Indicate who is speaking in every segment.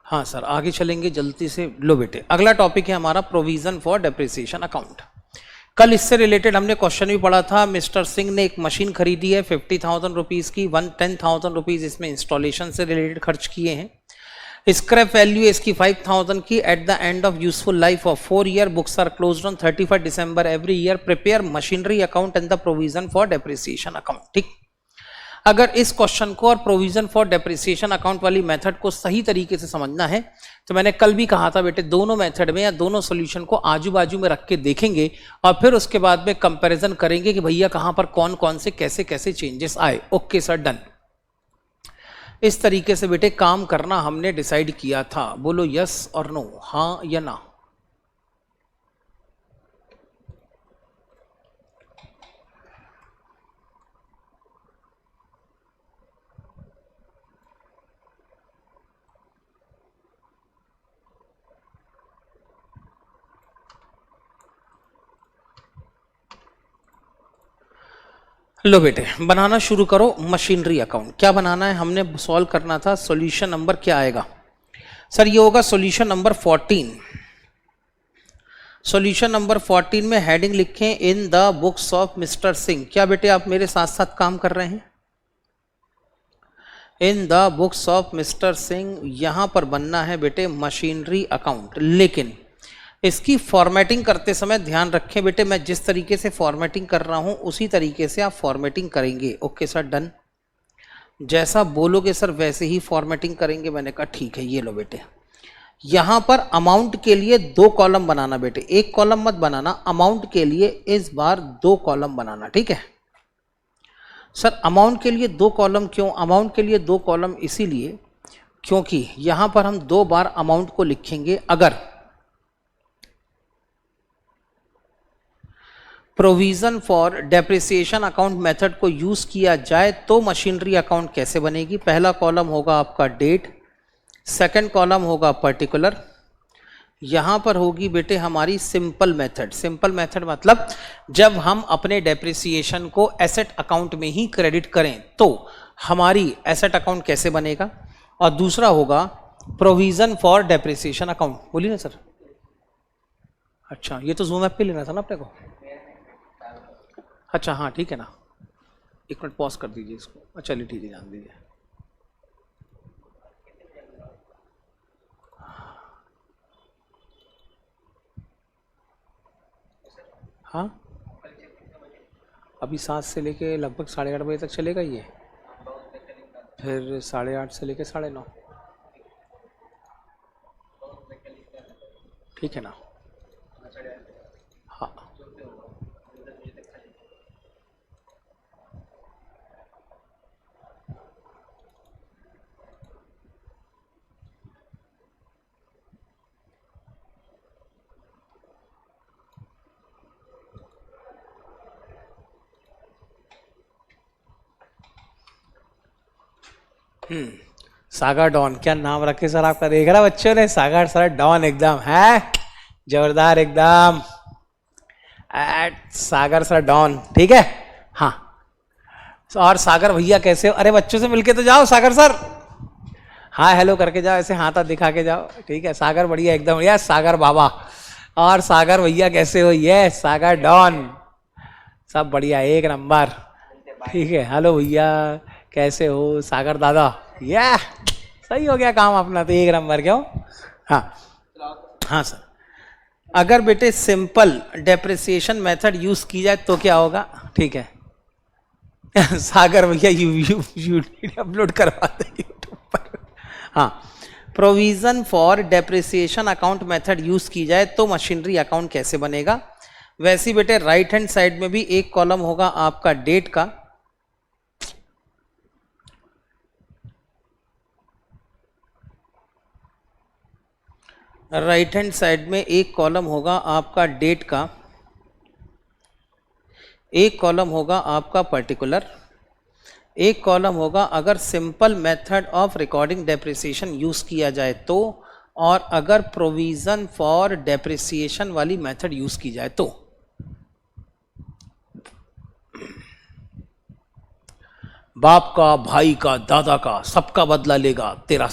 Speaker 1: हाँ सर, आगे चलेंगे जल्दी से। लो बेटे, अगला टॉपिक है हमारा प्रोविजन फॉर डेप्रिसिएशन अकाउंट। कल इससे रिलेटेड हमने क्वेश्चन भी पढ़ा था। मिस्टर सिंह ने एक मशीन खरीदी है 50,000 रुपीज़ की, 10,000 रुपीज़ इसमें इंस्टॉलेशन से रिलेटेड खर्च किए हैं। स्क्रैप वैल्यू इसकी 5,000 की। At the end of useful life of 4 year, books are closed on 31 December every year. Prepare machinery account and the provision for depreciation account. ठीक, अगर इस क्वेश्चन को और प्रोविजन फॉर डेप्रिसिएशन अकाउंट वाली method को सही तरीके से समझना है तो मैंने कल भी कहा था बेटे, दोनों मेथड में या दोनों सॉल्यूशन को आजू बाजू में रख के देखेंगे और फिर उसके बाद में कंपैरिजन करेंगे कि भैया कहां पर कौन कौन से कैसे कैसे चेंजेस आए। Okay sir, done. इस तरीके से बेटे काम करना हमने डिसाइड किया था। बोलो यस और नो, हाँ या ना। लो बेटे, बनाना शुरू करो मशीनरी अकाउंट। क्या बनाना है, हमने सॉल्व करना था। सॉल्यूशन नंबर क्या आएगा सर? ये होगा सॉल्यूशन नंबर 14। सॉल्यूशन नंबर 14 में हेडिंग लिखें in the books of mister Singh. क्या बेटे आप मेरे साथ साथ काम कर रहे हैं? In the books of mister Singh, यहां पर बनना है बेटे मशीनरी अकाउंट। लेकिन इसकी फॉर्मेटिंग करते समय ध्यान रखें बेटे, मैं जिस तरीके से फॉर्मेटिंग कर रहा हूं उसी तरीके से आप फॉर्मेटिंग करेंगे। Okay sir, done. जैसा बोलोगे सर वैसे ही फॉर्मेटिंग करेंगे। मैंने कहा ठीक है। ये लो बेटे, यहां पर अमाउंट के लिए 2 कॉलम बनाना बेटे, 1 कॉलम मत बनाना। अमाउंट के लिए इस बार 2 कॉलम बनाना। ठीक है सर, अमाउंट के लिए 2 कॉलम क्यों? अमाउंट के लिए 2 कॉलम इसीलिए क्योंकि यहां पर हम 2 बार अमाउंट को लिखेंगे। अगर provision for depreciation account method को यूज किया जाए तो मशीनरी अकाउंट कैसे बनेगी? पहला कॉलम होगा आपका डेट, सेकंड कॉलम होगा पर्टिकुलर, यहां पर होगी बेटे हमारी सिंपल मेथड। सिंपल मेथड मतलब जब हम अपने डेप्रिसिएशन को एसेट अकाउंट में ही क्रेडिट करें तो हमारी एसेट अकाउंट कैसे बनेगा। और दूसरा होगा प्रोविजन फॉर डेप्रिसिएशन अकाउंट। बोलिए ना सर। अच्छा, ये तो जूम ऐप पे लेना था ना अपने को। अच्छा हाँ ठीक है ना, 1 मिनट पॉज कर दीजिए इसको। चलिए ठीक है, जान दीजिए। हाँ, अभी 7 से लेके लगभग 8:30 बजे तक चलेगा ये, फिर 8:30 से लेके 9:30। ठीक है ना। हाँ सागर डॉन, क्या नाम रखे सर आपका? देख रहा बच्चों ने, सागर सर डॉन एकदम है, जोरदार एकदम। सागर सर डॉन, ठीक है। हाँ, और सागर भैया कैसे हो? अरे बच्चों से मिलके तो जाओ सागर सर, हाँ हेलो करके जाओ, ऐसे हाथ हाथ दिखा के जाओ। ठीक है, सागर बढ़िया एकदम। यस सागर बाबा। और सागर भैया कैसे हो? यस सागर डॉन, सब बढ़िया, एक नंबर। ठीक है, हेलो भैया कैसे हो? सागर दादा, या सही हो गया काम अपना तो, एक नंबर। क्यों? हाँ हाँ सर, अगर बेटे सिंपल डेप्रिसिएशन मेथड यूज की जाए तो क्या होगा? ठीक है सागर भैया यू अपलोड करवा दे यूट्यूब पर। हाँ, provision for depreciation account method use की जाए तो मशीनरी अकाउंट कैसे बनेगा? वैसे बेटे राइट हैंड साइड में भी 1 कॉलम होगा आपका डेट का, राइट हैंड साइड में 1 कॉलम होगा आपका डेट का, 1 कॉलम होगा आपका पर्टिकुलर, 1 कॉलम होगा अगर simple method of recording depreciation use किया जाए तो, और अगर प्रोविजन फॉर डेप्रिसिएशन वाली मेथड यूज की जाए तो। बाप का, भाई का, दादा का, सबका बदला लेगा तेरा।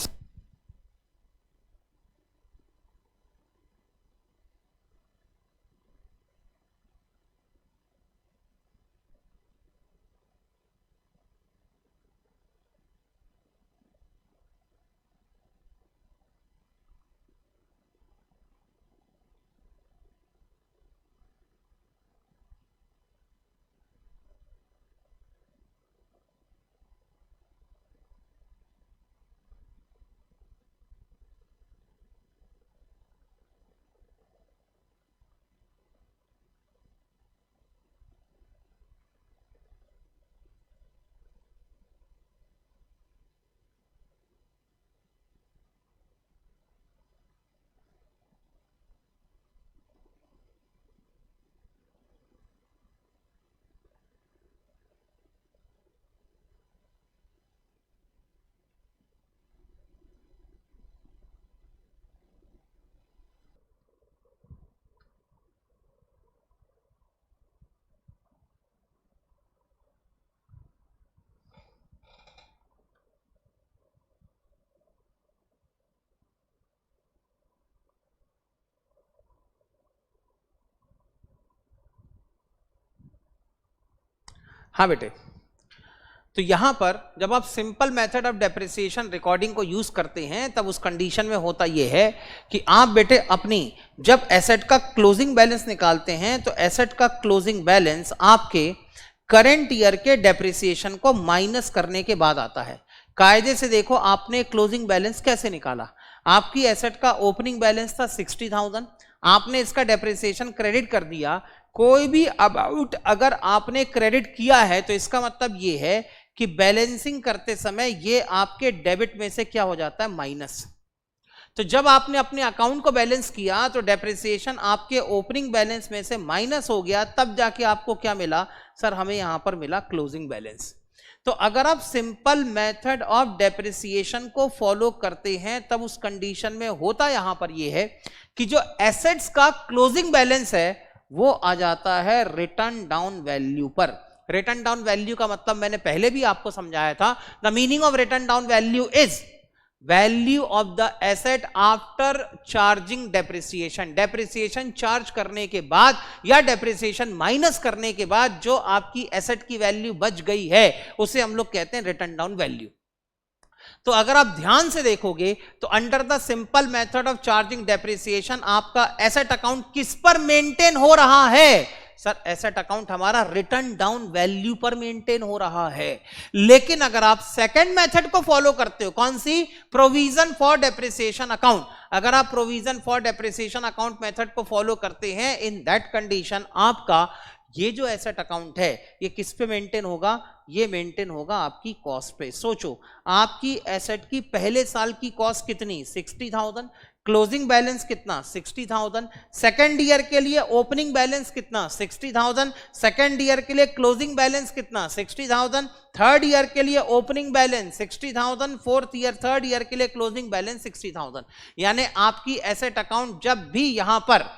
Speaker 1: हाँ बेटे, तो यहां पर जब आप simple method of depreciation recording को यूज करते हैं तब उस कंडीशन में होता यह है कि आप बेटे अपनी जब एसेट का क्लोजिंग बैलेंस निकालते हैं तो एसेट का क्लोजिंग बैलेंस आपके करंट ईयर के डेप्रिसिएशन को माइनस करने के बाद आता है। कायदे से देखो, आपने क्लोजिंग बैलेंस कैसे निकाला, आपकी एसेट का ओपनिंग बैलेंस था 60,000, आपने इसका डेप्रिसिएशन क्रेडिट कर दिया। कोई भी अमाउंट अगर आपने क्रेडिट किया है तो इसका मतलब ये है कि बैलेंसिंग करते समय ये आपके डेबिट में से क्या हो जाता है, माइनस। तो जब आपने अपने अकाउंट को बैलेंस किया तो डेप्रिसिएशन आपके ओपनिंग बैलेंस में से माइनस हो गया, तब जाके आपको क्या मिला सर, हमें यहां पर मिला क्लोजिंग बैलेंस। तो अगर आप सिंपल मेथड ऑफ डेप्रिसिएशन को फॉलो करते हैं तब उस कंडीशन में होता यहां पर यह है कि जो एसेट्स का क्लोजिंग बैलेंस है वो आ जाता है रिटर्न डाउन वैल्यू पर। रिटर्न डाउन वैल्यू का मतलब मैंने पहले भी आपको समझाया था, the meaning of return down value is value of the asset after charging depreciation. Depreciation charge करने के बाद या डेप्रिसिएशन माइनस करने के बाद जो आपकी एसेट की वैल्यू बच गई है उसे हम लोग कहते हैं रिटर्न डाउन वैल्यू। तो अगर आप ध्यान से देखोगे तो under the simple method of charging depreciation आपका एसेट अकाउंट किस पर मेंटेन हो रहा है सर, एसेट अकाउंट हमारा रिटर्न डाउन वैल्यू पर मेंटेन हो रहा है। लेकिन अगर आप सेकंड मेथड को फॉलो करते हो, कौन सी, प्रोविजन फॉर डेप्रिसिएशन अकाउंट, अगर आप provision for depreciation account method को फॉलो करते हैं, इन दैट कंडीशन आपका ये जो एसेट अकाउंट है ये किस पे मेंटेन होगा, ये मेंटेन होगा आपकी कॉस्ट पे। सोचो, आपकी एसेट की पहले साल की कॉस्ट कितनी, 60,000, क्लोजिंग बैलेंस कितना, 60,000, सेकेंड ईयर के लिए ओपनिंग बैलेंस कितना, 60,000, सेकेंड ईयर के लिए क्लोजिंग बैलेंस कितना, 60,000, थर्ड ईयर के लिए opening balance 60,000, fourth year third year के लिए क्लोजिंग बैलेंस 60,000। यानी आपकी एसेट अकाउंट जब भी यहां पर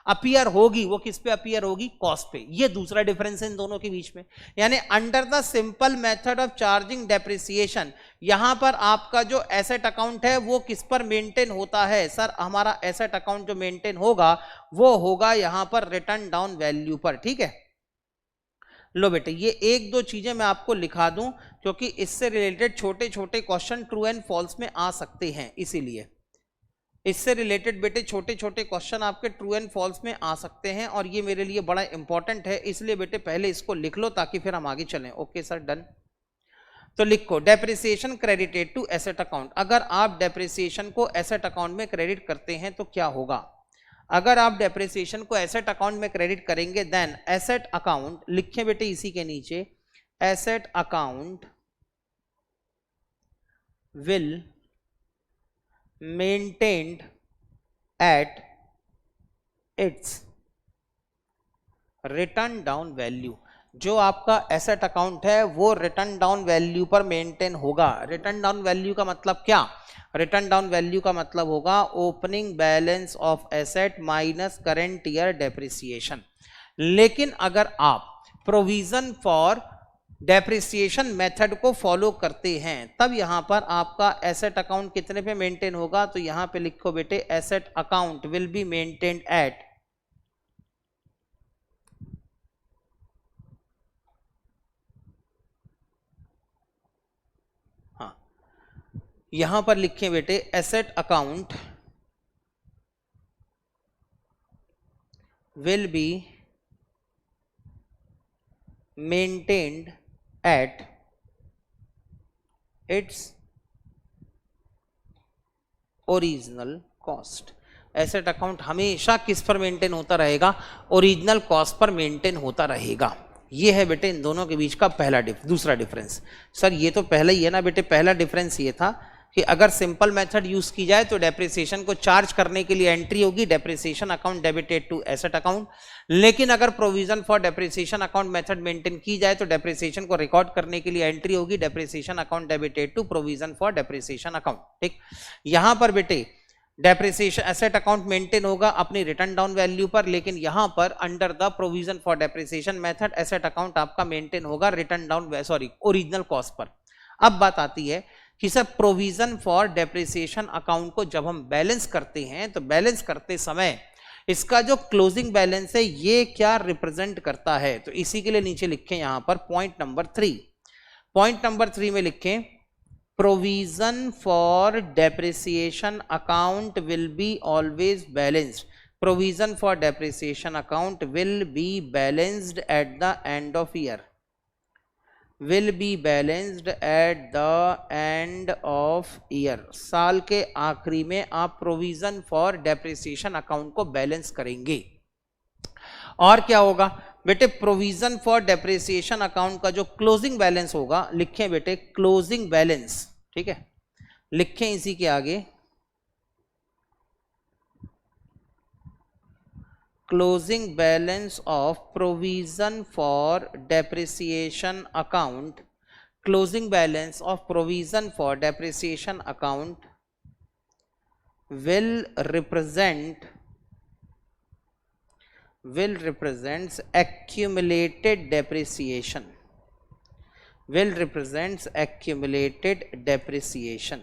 Speaker 1: अपीयर होगी वो किस पे अपीयर होगी, कॉस्ट पे। ये दूसरा डिफरेंस है इन दोनों के बीच में। यानी under the simple method of charging depreciation यहां पर आपका जो एसेट अकाउंट है वो किस पर मेंटेन होता है सर, हमारा एसेट अकाउंट जो मेंटेन होगा वो होगा यहां पर रिटर्न डाउन वैल्यू पर। ठीक है, लो बेटे ये एक दो चीजें मैं आपको लिखा दूं क्योंकि इससे रिलेटेड छोटे छोटे क्वेश्चन ट्रू एंड फॉल्स में आ सकते हैं, इसीलिए इससे रिलेटेड बेटे छोटे छोटे क्वेश्चन आपके ट्रू एंड फॉल्स में आ सकते हैं और ये मेरे लिए बड़ा इंपॉर्टेंट है, इसलिए बेटे पहले इसको लिख लो ताकि फिर हम आगे चलें। Okay sir, done. तो लिखो depreciation credited to asset account. अगर आप डेप्रिसिएशन को एसेट अकाउंट में क्रेडिट करते हैं तो क्या होगा, अगर आप डेप्रिसिएशन को एसेट अकाउंट में क्रेडिट करेंगे देन एसेट अकाउंट, लिखें बेटे इसी के नीचे, asset account will maintained at its return down value. जो आपका एसेट अकाउंट है वो रिटर्न डाउन वैल्यू पर मेंटेन होगा। रिटर्न डाउन वैल्यू का मतलब क्या, रिटर्न डाउन वैल्यू का मतलब होगा opening balance of asset minus current year depreciation. लेकिन अगर आप प्रोविजन फॉर डेप्रिसिएशन मेथड को फॉलो करते हैं तब यहां पर आपका एसेट अकाउंट कितने पे मेंटेन होगा, तो यहां पे लिखो बेटे asset account will be maintained eight यहां पर लिखें बेटे asset account will be maintained at its original cost. Asset account हमेशा किस पर मेंटेन होता रहेगा, ओरिजिनल कॉस्ट पर मेंटेन होता रहेगा। ये है बेटे इन दोनों के बीच का पहला दूसरा डिफरेंस। सर ये तो पहला ही है ना बेटे, पहला डिफरेंस ये था कि अगर सिंपल मेथड यूज की जाए तो डेप्रिसिएशन को चार्ज करने के लिए एंट्री होगी depreciation account debited to asset account. लेकिन अगर provision for depreciation account method maintain की जाए तो डेप्रिसिएशन को रिकॉर्ड करने के लिए एंट्री होगी depreciation account debited to provision for depreciation account. ठीक, यहां पर बेटे डेप्रिसिएशन एसेट अकाउंट मेंटेन होगा अपनी रिटर्न डाउन वैल्यू पर, लेकिन यहां पर under the provision for depreciation method asset account आपका मेंटेन होगा return down original cost per. अब बात आती है कि sir provision for depreciation account को जब हम बैलेंस करते हैं तो बैलेंस करते समय इसका जो क्लोजिंग बैलेंस है ये क्या रिप्रेजेंट करता है, तो इसी के लिए नीचे लिखें यहां पर पॉइंट नंबर 3। पॉइंट नंबर 3 में लिखें provision for depreciation account will be always balanced. Provision for depreciation account will be balanced eight the end of year, will be balanced eight the end of year. साल के आखिरी में आप provision for depreciation account को balance करेंगे। और क्या होगा बेटे, प्रोविजन फॉर डेप्रिसिएशन अकाउंट का जो क्लोजिंग बैलेंस होगा, लिखें बेटे क्लोजिंग बैलेंस, ठीक है, लिखें इसी के आगे closing balance of provision for depreciation account, closing balance of provision for depreciation account will represents accumulated depreciation, will represents accumulated depreciation।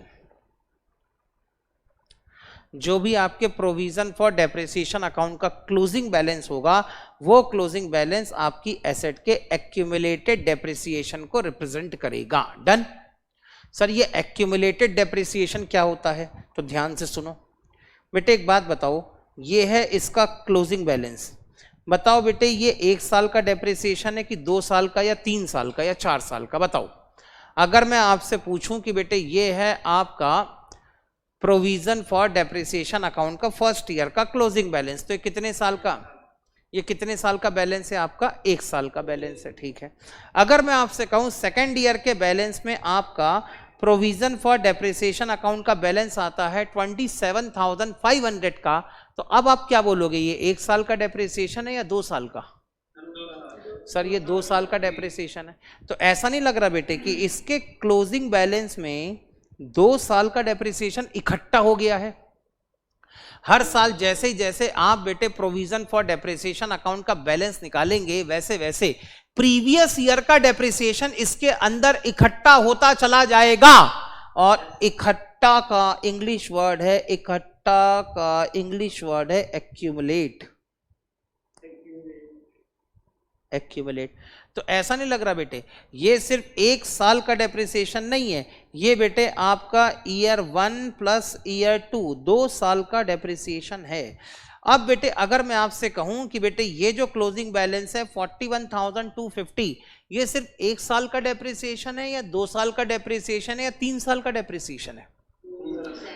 Speaker 1: जो भी आपके प्रोविजन फॉर डेप्रिसिएशन अकाउंट का क्लोजिंग बैलेंस होगा वो क्लोजिंग बैलेंस आपकी एसेट के accumulated depreciation को represent करेगा। डन सर, ये एक्यूमुलेटेड डेप्रिसिएशन क्या होता है, तो ध्यान से सुनो बेटे। एक बात बताओ, ये है इसका क्लोजिंग बैलेंस। बताओ बेटे ये 1 साल का डेप्रिसिएशन है कि 2 साल का या 3 साल का या 4 साल का, बताओ। अगर मैं आपसे पूछूं कि बेटे ये है आपका प्रोविजन फॉर डेप्रिसिएशन अकाउंट का फर्स्ट ईयर का क्लोजिंग बैलेंस, तो ये कितने साल का, ये कितने साल का बैलेंस है आपका, 1 साल का बैलेंस है, ठीक है। अगर मैं आपसे कहूं सेकेंड ईयर के बैलेंस में आपका प्रोविजन फॉर डेप्रिसिएशन अकाउंट का बैलेंस आता है 27,500 का, तो अब आप क्या बोलोगे, ये 1 साल का डेप्रिसिएशन है या 2 साल का? सर ये 2 साल का डेप्रिसिएशन है। तो ऐसा नहीं लग रहा बेटे कि इसके क्लोजिंग बैलेंस में 2 साल का डेप्रिसिएशन इकट्ठा हो गया है। हर साल जैसे जैसे आप बेटे प्रोविजन फॉर डेप्रिसिएशन अकाउंट का बैलेंस निकालेंगे वैसे वैसे प्रीवियस ईयर का डेप्रिसिएशन इसके अंदर इकट्ठा होता चला जाएगा। और इकट्ठा का इंग्लिश वर्ड है, इकट्ठा का इंग्लिश वर्ड है एक्यूमुलेट, एक्यूमुलेट। तो ऐसा नहीं लग रहा बेटे ये सिर्फ 1 साल का डेप्रिसिएशन नहीं है, ये बेटे आपका ईयर 1 प्लस ईयर 2 2 साल का डेप्रिसिएशन है। अब बेटे अगर मैं आपसे कहूं कि बेटे ये जो क्लोजिंग बैलेंस है 41,250, ये सिर्फ 1 साल का डेप्रिसिएशन है या 2 साल का डेप्रिसिएशन है या 3 साल का डेप्रिसिएशन है?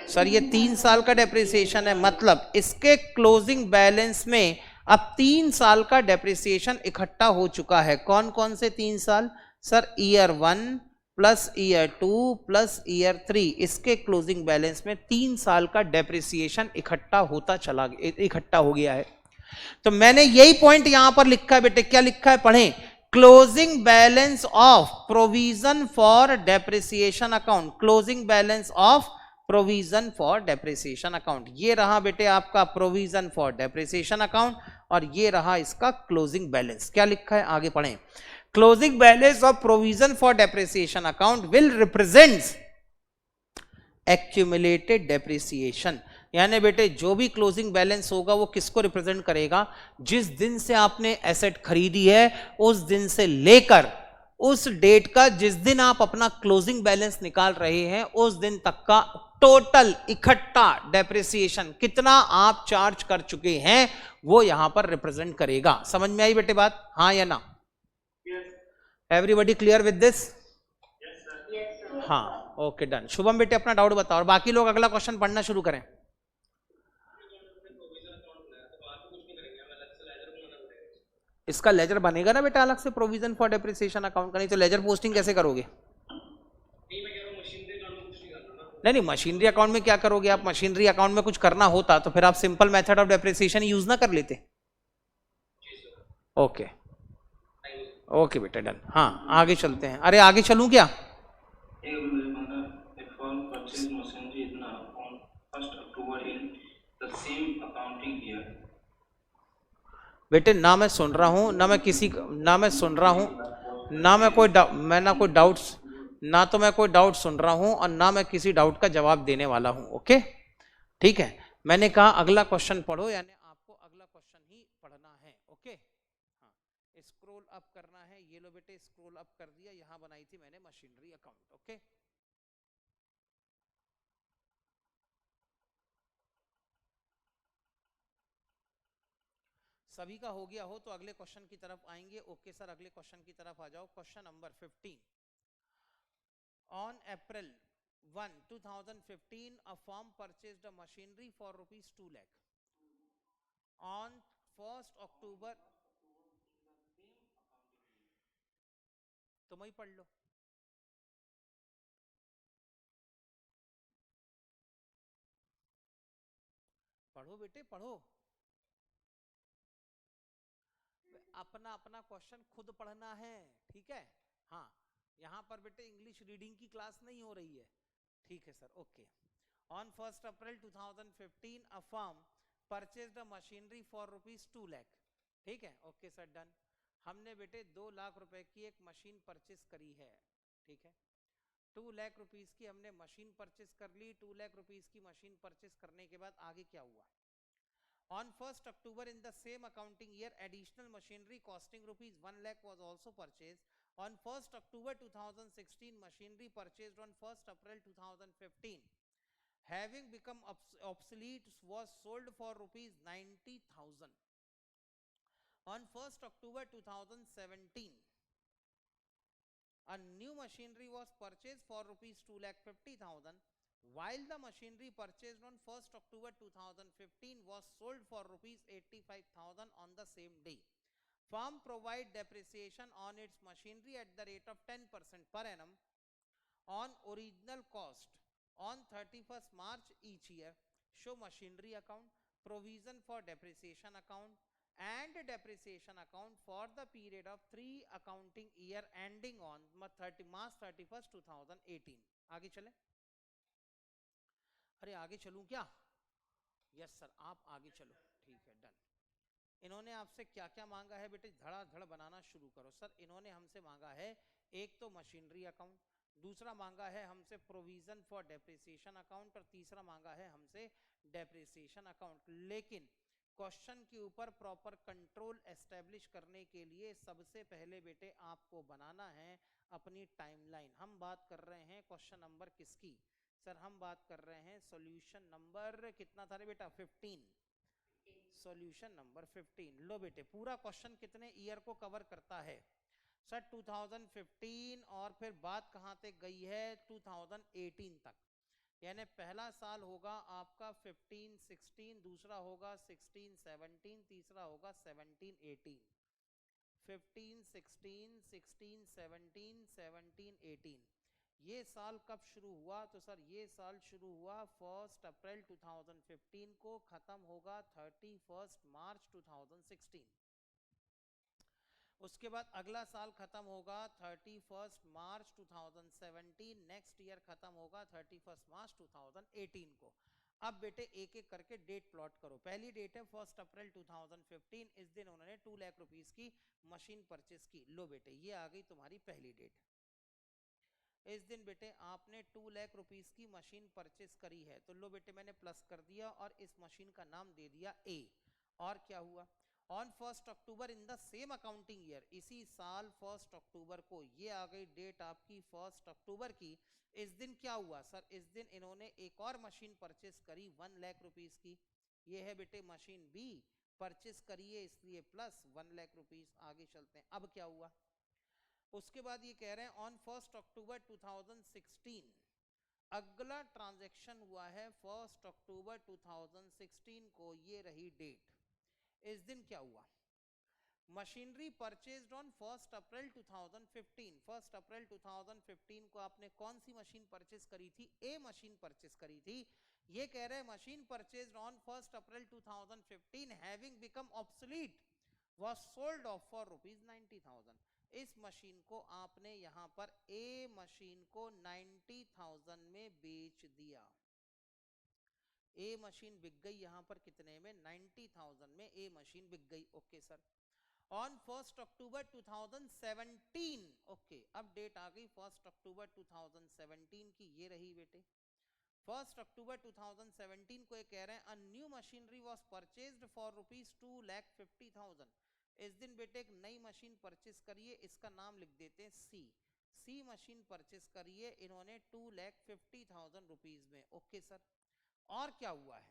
Speaker 1: सर ये 3 साल का डेप्रिसिएशन है, मतलब इसके क्लोजिंग बैलेंस में अब 3 साल का डेप्रिसिएशन इकट्ठा हो चुका है। कौन कौन से 3 साल? Sir year 1 plus year 2 plus year 3, इसके क्लोजिंग बैलेंस में 3 साल का डेप्रिसिएशन इकट्ठा हो गया है। तो मैंने यही पॉइंट यहां पर लिखा है बेटे, क्या लिखा है पढ़ें, closing balance of provision for depreciation account, closing balance of provision for depreciation account. ये रहा बेटे आपका प्रोविजन फॉर डेप्रिसिएशन अकाउंट और ये रहा इसका क्लोजिंग बैलेंस। क्या लिखा है आगे पढ़ें, closing balance of provision for depreciation account will represents accumulated depreciation. यानी बेटे जो भी क्लोजिंग बैलेंस होगा वो किसको रिप्रेजेंट करेगा, जिस दिन से आपने एसेट खरीदी है उस दिन से लेकर उस डेट का जिस दिन आप अपना क्लोजिंग बैलेंस निकाल रहे हैं उस दिन तक का टोटल इकट्ठा डेप्रिसिएशन कितना आप चार्ज कर चुके हैं वो यहां पर रिप्रेजेंट करेगा। समझ में आई बेटे बात, हाँ या ना? Everybody clear with this? हाँ ओके डन। शुभम बेटे अपना डाउट बताओ और बाकी लोग अगला क्वेश्चन पढ़ना शुरू करें। इसका लेजर बनेगा ना बेटा अलग से प्रोविजन फॉर डेप्रिसिएशन अकाउंट का, नहीं तो लेजर पोस्टिंग कैसे करोगे? नहीं मशीनरी अकाउंट में क्या करोगे आप? मशीनरी अकाउंट में कुछ करना होता तो फिर आप simple method of depreciation use ना कर लेते। ओके ओके बेटा डन। हाँ आगे चलते हैं। अरे आगे चलूं क्या? बेटे ना मैं सुन रहा हूं ना मैं किसी ना मैं सुन रहा हूं ना मैं कोई डाउट्स ना तो मैं कोई डाउट सुन रहा हूं और ना मैं किसी डाउट का जवाब देने वाला हूं। ओके ठीक है, मैंने कहा अगला क्वेश्चन पढ़ो, यानी आपको अगला बेटे स्क्रॉल अप कर दिया, यहां बनाई थी मैंने मशीनरी अकाउंट। ओके, सभी का हो गया हो तो अगले क्वेश्चन की तरफ आएंगे। ओके सर, अगले क्वेश्चन की तरफ आ जाओ। Question number 15। On April 1, 2015 a firm purchased a machinery for rupees 2 lakh. On 1st October, तुम ही पढ़ लो। पढ़ो बेटे पढ़ो, अपना अपना क्वेश्चन खुद पढ़ना है, ठीक है। हाँ, यहां पर बेटे इंग्लिश रीडिंग की क्लास नहीं हो रही है, ठीक है sir. Okay, on 1st April 2015 a firm purchased a machinery for rupees 2 lakh. ठीक है, ओके सर, डन। हमने बेटे 2 लाख रुपए की एक मशीन परचेज करी है, ठीक है। 2 लाख रुपीज की हमने मशीन परचेज कर ली। 2 लाख रुपीज की मशीन परचेज करने के बाद आगे क्या हुआ? On 1st October in the same accounting year, additional machinery costing rupees 1 lakh was also purchased. On 1st October 2016, machinery purchased on 1st April 2015, having become obsolete, was sold for rupees 90,000. On 1st October 2017, a new machinery was purchased for rupees 2,50,000, while the machinery purchased on 1st October 2015 was sold for rupees 85,000 on the same day. Firm provide depreciation on its machinery at the rate of 10% per annum on original cost on 31st March each year. Show machinery account, provision for depreciation account and depreciation account for the period of 3 accounting year ending on March 31st 2018. आगे चले? अरे आगे चलूं क्या? Yes sir, आप आगे चलो, ठीक है, डन। इन्होंने आपसे क्या क्या मांगा है बेटे? धड़ाधड़ बनाना शुरू करो। सर इन्होंने हमसे मांगा है एक तो मशीनरी अकाउंट, दूसरा मांगा है हमसे प्रोविजन फॉर डेप्रिसिएशन अकाउंट, और तीसरा मांगा है हमसे डेप्रिसिएशन अकाउंट। लेकिन क्वेश्चन के ऊपर प्रॉपर कंट्रोल एस्टेब्लिश करने के लिए सबसे पहले बेटे आपको बनाना है अपनी टाइमलाइन। हम बात कर रहे हैं क्वेश्चन नंबर किसकी? सर हम बात कर रहे हैं सॉल्यूशन नंबर कितना था रे बेटा? 15। Solution number 15। लो बेटे, पूरा क्वेश्चन कितने ईयर को कवर करता है? सर 2015, और फिर बात कहां तक गई है? 2018 तक। यानी पहला साल होगा आपका 15-16, दूसरा होगा 16-17, तीसरा होगा 17-18। 15-16, 16-17, 17-18। ये साल कब शुरू हुआ? तो सर ये साल शुरू हुआ 1 अप्रैल 2015 को, खत्म होगा 31 मार्च 2016। उसके बाद अगला साल खत्म होगा 31 मार्च 2017, नेक्स्ट ईयर खत्म होगा 31 मार्च 2018 को। अब बेटे एक एक करके डेट प्लॉट करो। पहली डेट है 1 अप्रैल 2015, इस दिन उन्होंने 2 लाख रुपीस की मशीन परचेस की। लो बेटे ये आ गई तुम्हारी पहली डेट। इस दिन बेटे आपने 2 लाख रुपीस की मशीन परचेस करी है, तो लो बेटे मैंने प्लस कर दिया और इस मशीन का नाम दे दिया ए। और क्या हुआ? On 1 October in the same accounting year, इसी साल 1 अक्टूबर को, ये आ गई डेट आपकी 1 अक्टूबर की। इस दिन क्या हुआ? सर इस दिन इन्होंने एक और मशीन परचेस करी 1 लाख रुपीस की। ये है बेटे मशीन बी, परचेस करिए इसलिए प्लस 1 लाख रुपीस। आगे चलते हैं, अब क्या हुआ? उसके बाद ये कह रहे हैं ऑन 1 अक्टूबर 2016, अगला ट्रांजैक्शन हुआ है 1 अक्टूबर 2016 को, ये रही डेट। इस दिन क्या हुआ? मशीनरी परचेज्ड ऑन 1 अप्रैल 2015। 1 अप्रैल 2015 को आपने कौन सी मशीन परचेज करी थी? ए मशीन परचेज करी थी। ये कह रहे हैं मशीन परचेज्ड ऑन 1 अप्रैल 2015 having become obsolete was sold off for rupees 90,000। इस मशीन को आपने यहां पर ए मशीन को 90,000 में बेच दिया। ए मशीन बिक गई यहां पर कितने में? 90,000 में ए मशीन बिक गई। Okay sir. On 1 October 2017, okay अब डेट आ गई 1 अक्टूबर 2017 की, ये रही बेटे 1 अक्टूबर 2017 को। ये कह रहे हैं a new machinery was purchased for rupees 2,50,000।
Speaker 2: इस दिन बेटे एक नई मशीन परचेस करिए, इसका नाम लिख देते हैं सी मशीन परचेस करिए इन्होंने 2,50,000 रुपीज में। ओके सर, और क्या हुआ है?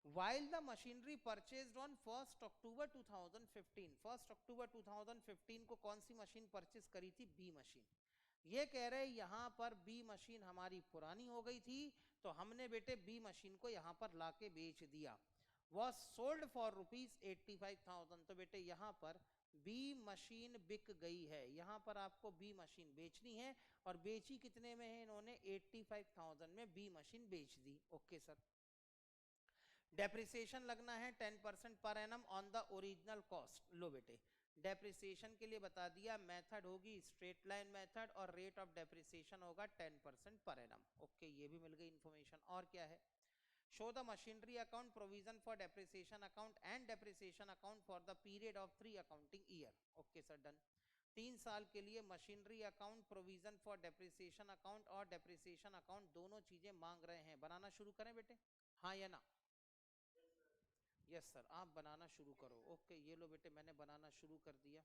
Speaker 2: While the machinery purchased on 1st October 2015, 1st October 2015 को कौन सी मशीन परचेस करी थी? बी मशीन। ये कह रहे यहाँ पर बी मशीन हमारी पुरानी हो गई थी, तो हमने बेटे बी मशीन को यहाँ पर लाके बेच दिया। Was sold for ₹85,000, तो बेटे यहाँ पर बी मशीन बिक गई है। यहाँ पर आपको बी मशीन बेचनी है, और बेची कितने में है? इन्होंने 85,000 में बी मशीन बेच दी। ओके सर, डेप्रिसिएशन लगना है 10% per annum on the original cost. लो बेटे, डेप्रिसिएशन के लिए बता दिया, मेथड होगी स्ट्रेट लाइन मेथड, और रेट ऑफ डेप्रिसिएशन होगा 10% पर एनम। ओके, ये भी मिल गई इंफॉर्मेशन। और क्या है? Show the machinery account, provision for depreciation account and depreciation account for the period of 3 accounting year. Okay sir, done. 3 साल के लिए machinery account, provision for depreciation account और डेप्रिसिएशन अकाउंट दोनों चीजें मांग रहे हैं। बनाना शुरू करें बेटे, हाँ या ना? यस सर, आप बनाना शुरू करो। ओके, ये लो बेटे, मैंने बनाना शुरू कर दिया।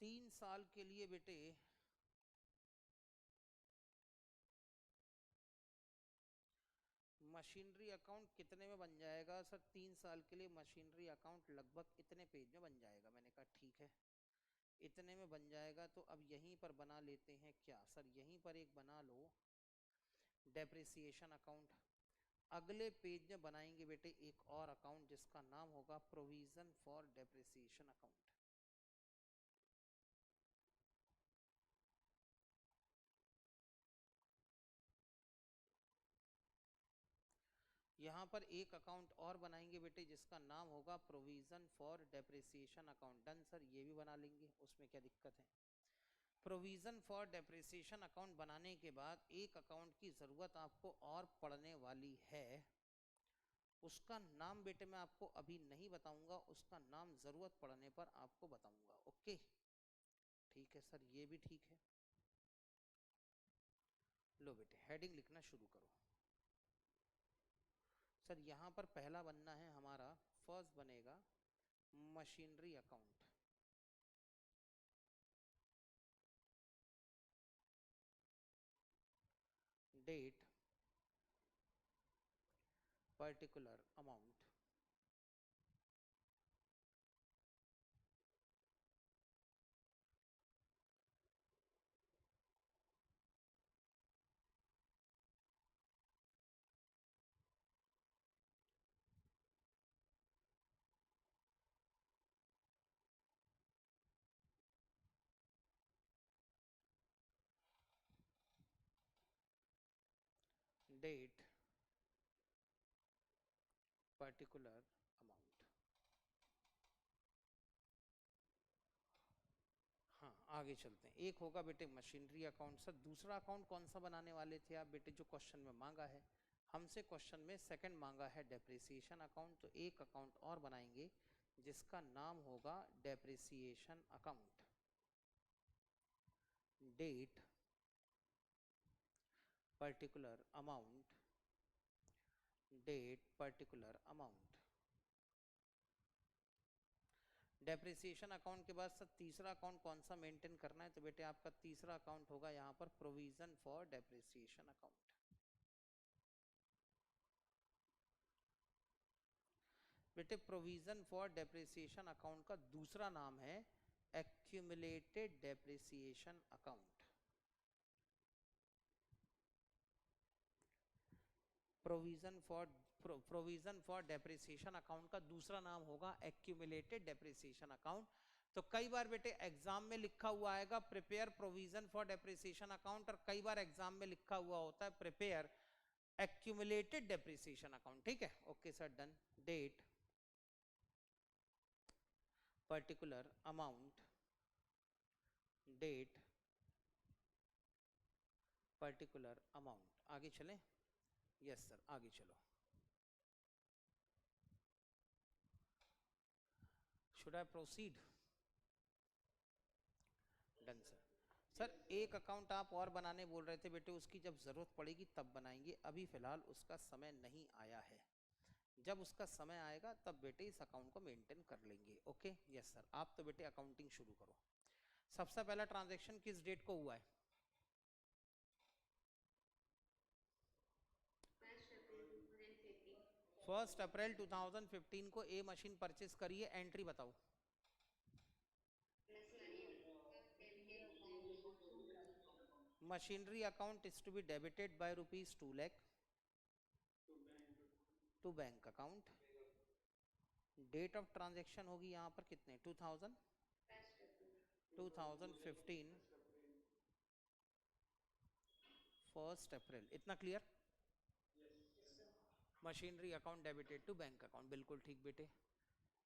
Speaker 2: तीन साल के लिए बेटे मशीनरी अकाउंट कितने में बन जाएगा? सर 3 साल के लिए मशीनरी अकाउंट लगभग इतने पेज में बन जाएगा। मैंने कहा ठीक है, इतने में बन जाएगा। तो अब यहीं पर बना लेते हैं क्या? सर यहीं पर एक बना लो डेप्रिसिएशन अकाउंट। अगले पेज में बनाएंगे बेटे एक और अकाउंट जिसका नाम होगा प्रोविजन फॉर डेप्रिसिएशन अकाउंट। यहाँ पर एक अकाउंट और बनाएंगे बेटे जिसका नाम होगा provision for depreciation account. Done sir, ये भी बना लेंगे, उसमें क्या दिक्कत है? प्रोविजन फॉर डेप्रिसिएशन अकाउंट बनाने के बाद एक अकाउंट की ज़रूरत आपको और पड़ने वाली है। उसका नाम बेटे मैं आपको अभी नहीं बताऊंगा, उसका नाम ज़रूरत पड़ने पर आपको बताऊंगा। ओके, ठीक है सर, ये भी ठीक है। लो बेटे, हेडिंग लिखना शुरू करो। सर यहाँ पर पहला बनना है हमारा, फर्स्ट बनेगा machinery account. Date, particular amount, date, particular amount. हाँ, आगे चलते हैं। एक होगा बेटे मशीनरी अकाउंट। सर दूसरा अकाउंट कौन सा बनाने वाले थे आप बेटे? जो क्वेश्चन में मांगा है हमसे, क्वेश्चन में सेकंड मांगा है डेप्रिसिएशन अकाउंट। तो एक अकाउंट और बनाएंगे जिसका नाम होगा depreciation account. Date, particular amount, date, particular amount. Depreciation account के बाद सर तीसरा अकाउंट कौन सा मेंटेन करना है? तो बेटे आपका तीसरा अकाउंट होगा यहाँ पर प्रोविजन फॉर डेप्रिसिएशन अकाउंट। बेटे प्रोविजन फॉर डेप्रिसिएशन अकाउंट का दूसरा नाम है accumulated depreciation account. Provision for depreciation account का दूसरा नाम होगा एक्यूमुलेटेड डेप्रिसिएशन अकाउंट। तो कई बार बेटे एग्जाम में लिखा हुआ आएगा prepare provision for depreciation account, और कई बार एग्जाम में लिखा हुआ होता है प्रिपेयर एक्यूमुलेटेड डेप्रिसिएशन अकाउंट। ठीक है, okay sir, done. Date, particular amount, date, particular amount. आगे चलें? यस सर, आगे चलो। Should I proceed? Done sir. Sir एक अकाउंट आप और बनाने बोल रहे थे बेटे, उसकी जब जरूरत पड़ेगी तब बनाएंगे, अभी फिलहाल उसका समय नहीं आया है। जब उसका समय आएगा तब बेटे इस अकाउंट को मेंटेन कर लेंगे। Okay yes sir. आप तो बेटे अकाउंटिंग शुरू करो। सबसे पहला ट्रांजैक्शन किस डेट को हुआ है? 1 अप्रैल 2015 को ए मशीन परचेस करिए। एंट्री बताओ। Machinery account is to be debited by ₹2 lakh to bank account. Date of transaction होगी यहाँ पर कितने 2015 1 अप्रैल। इतना clear? Machinery account debited to bank account, बिल्कुल ठीक बेटे।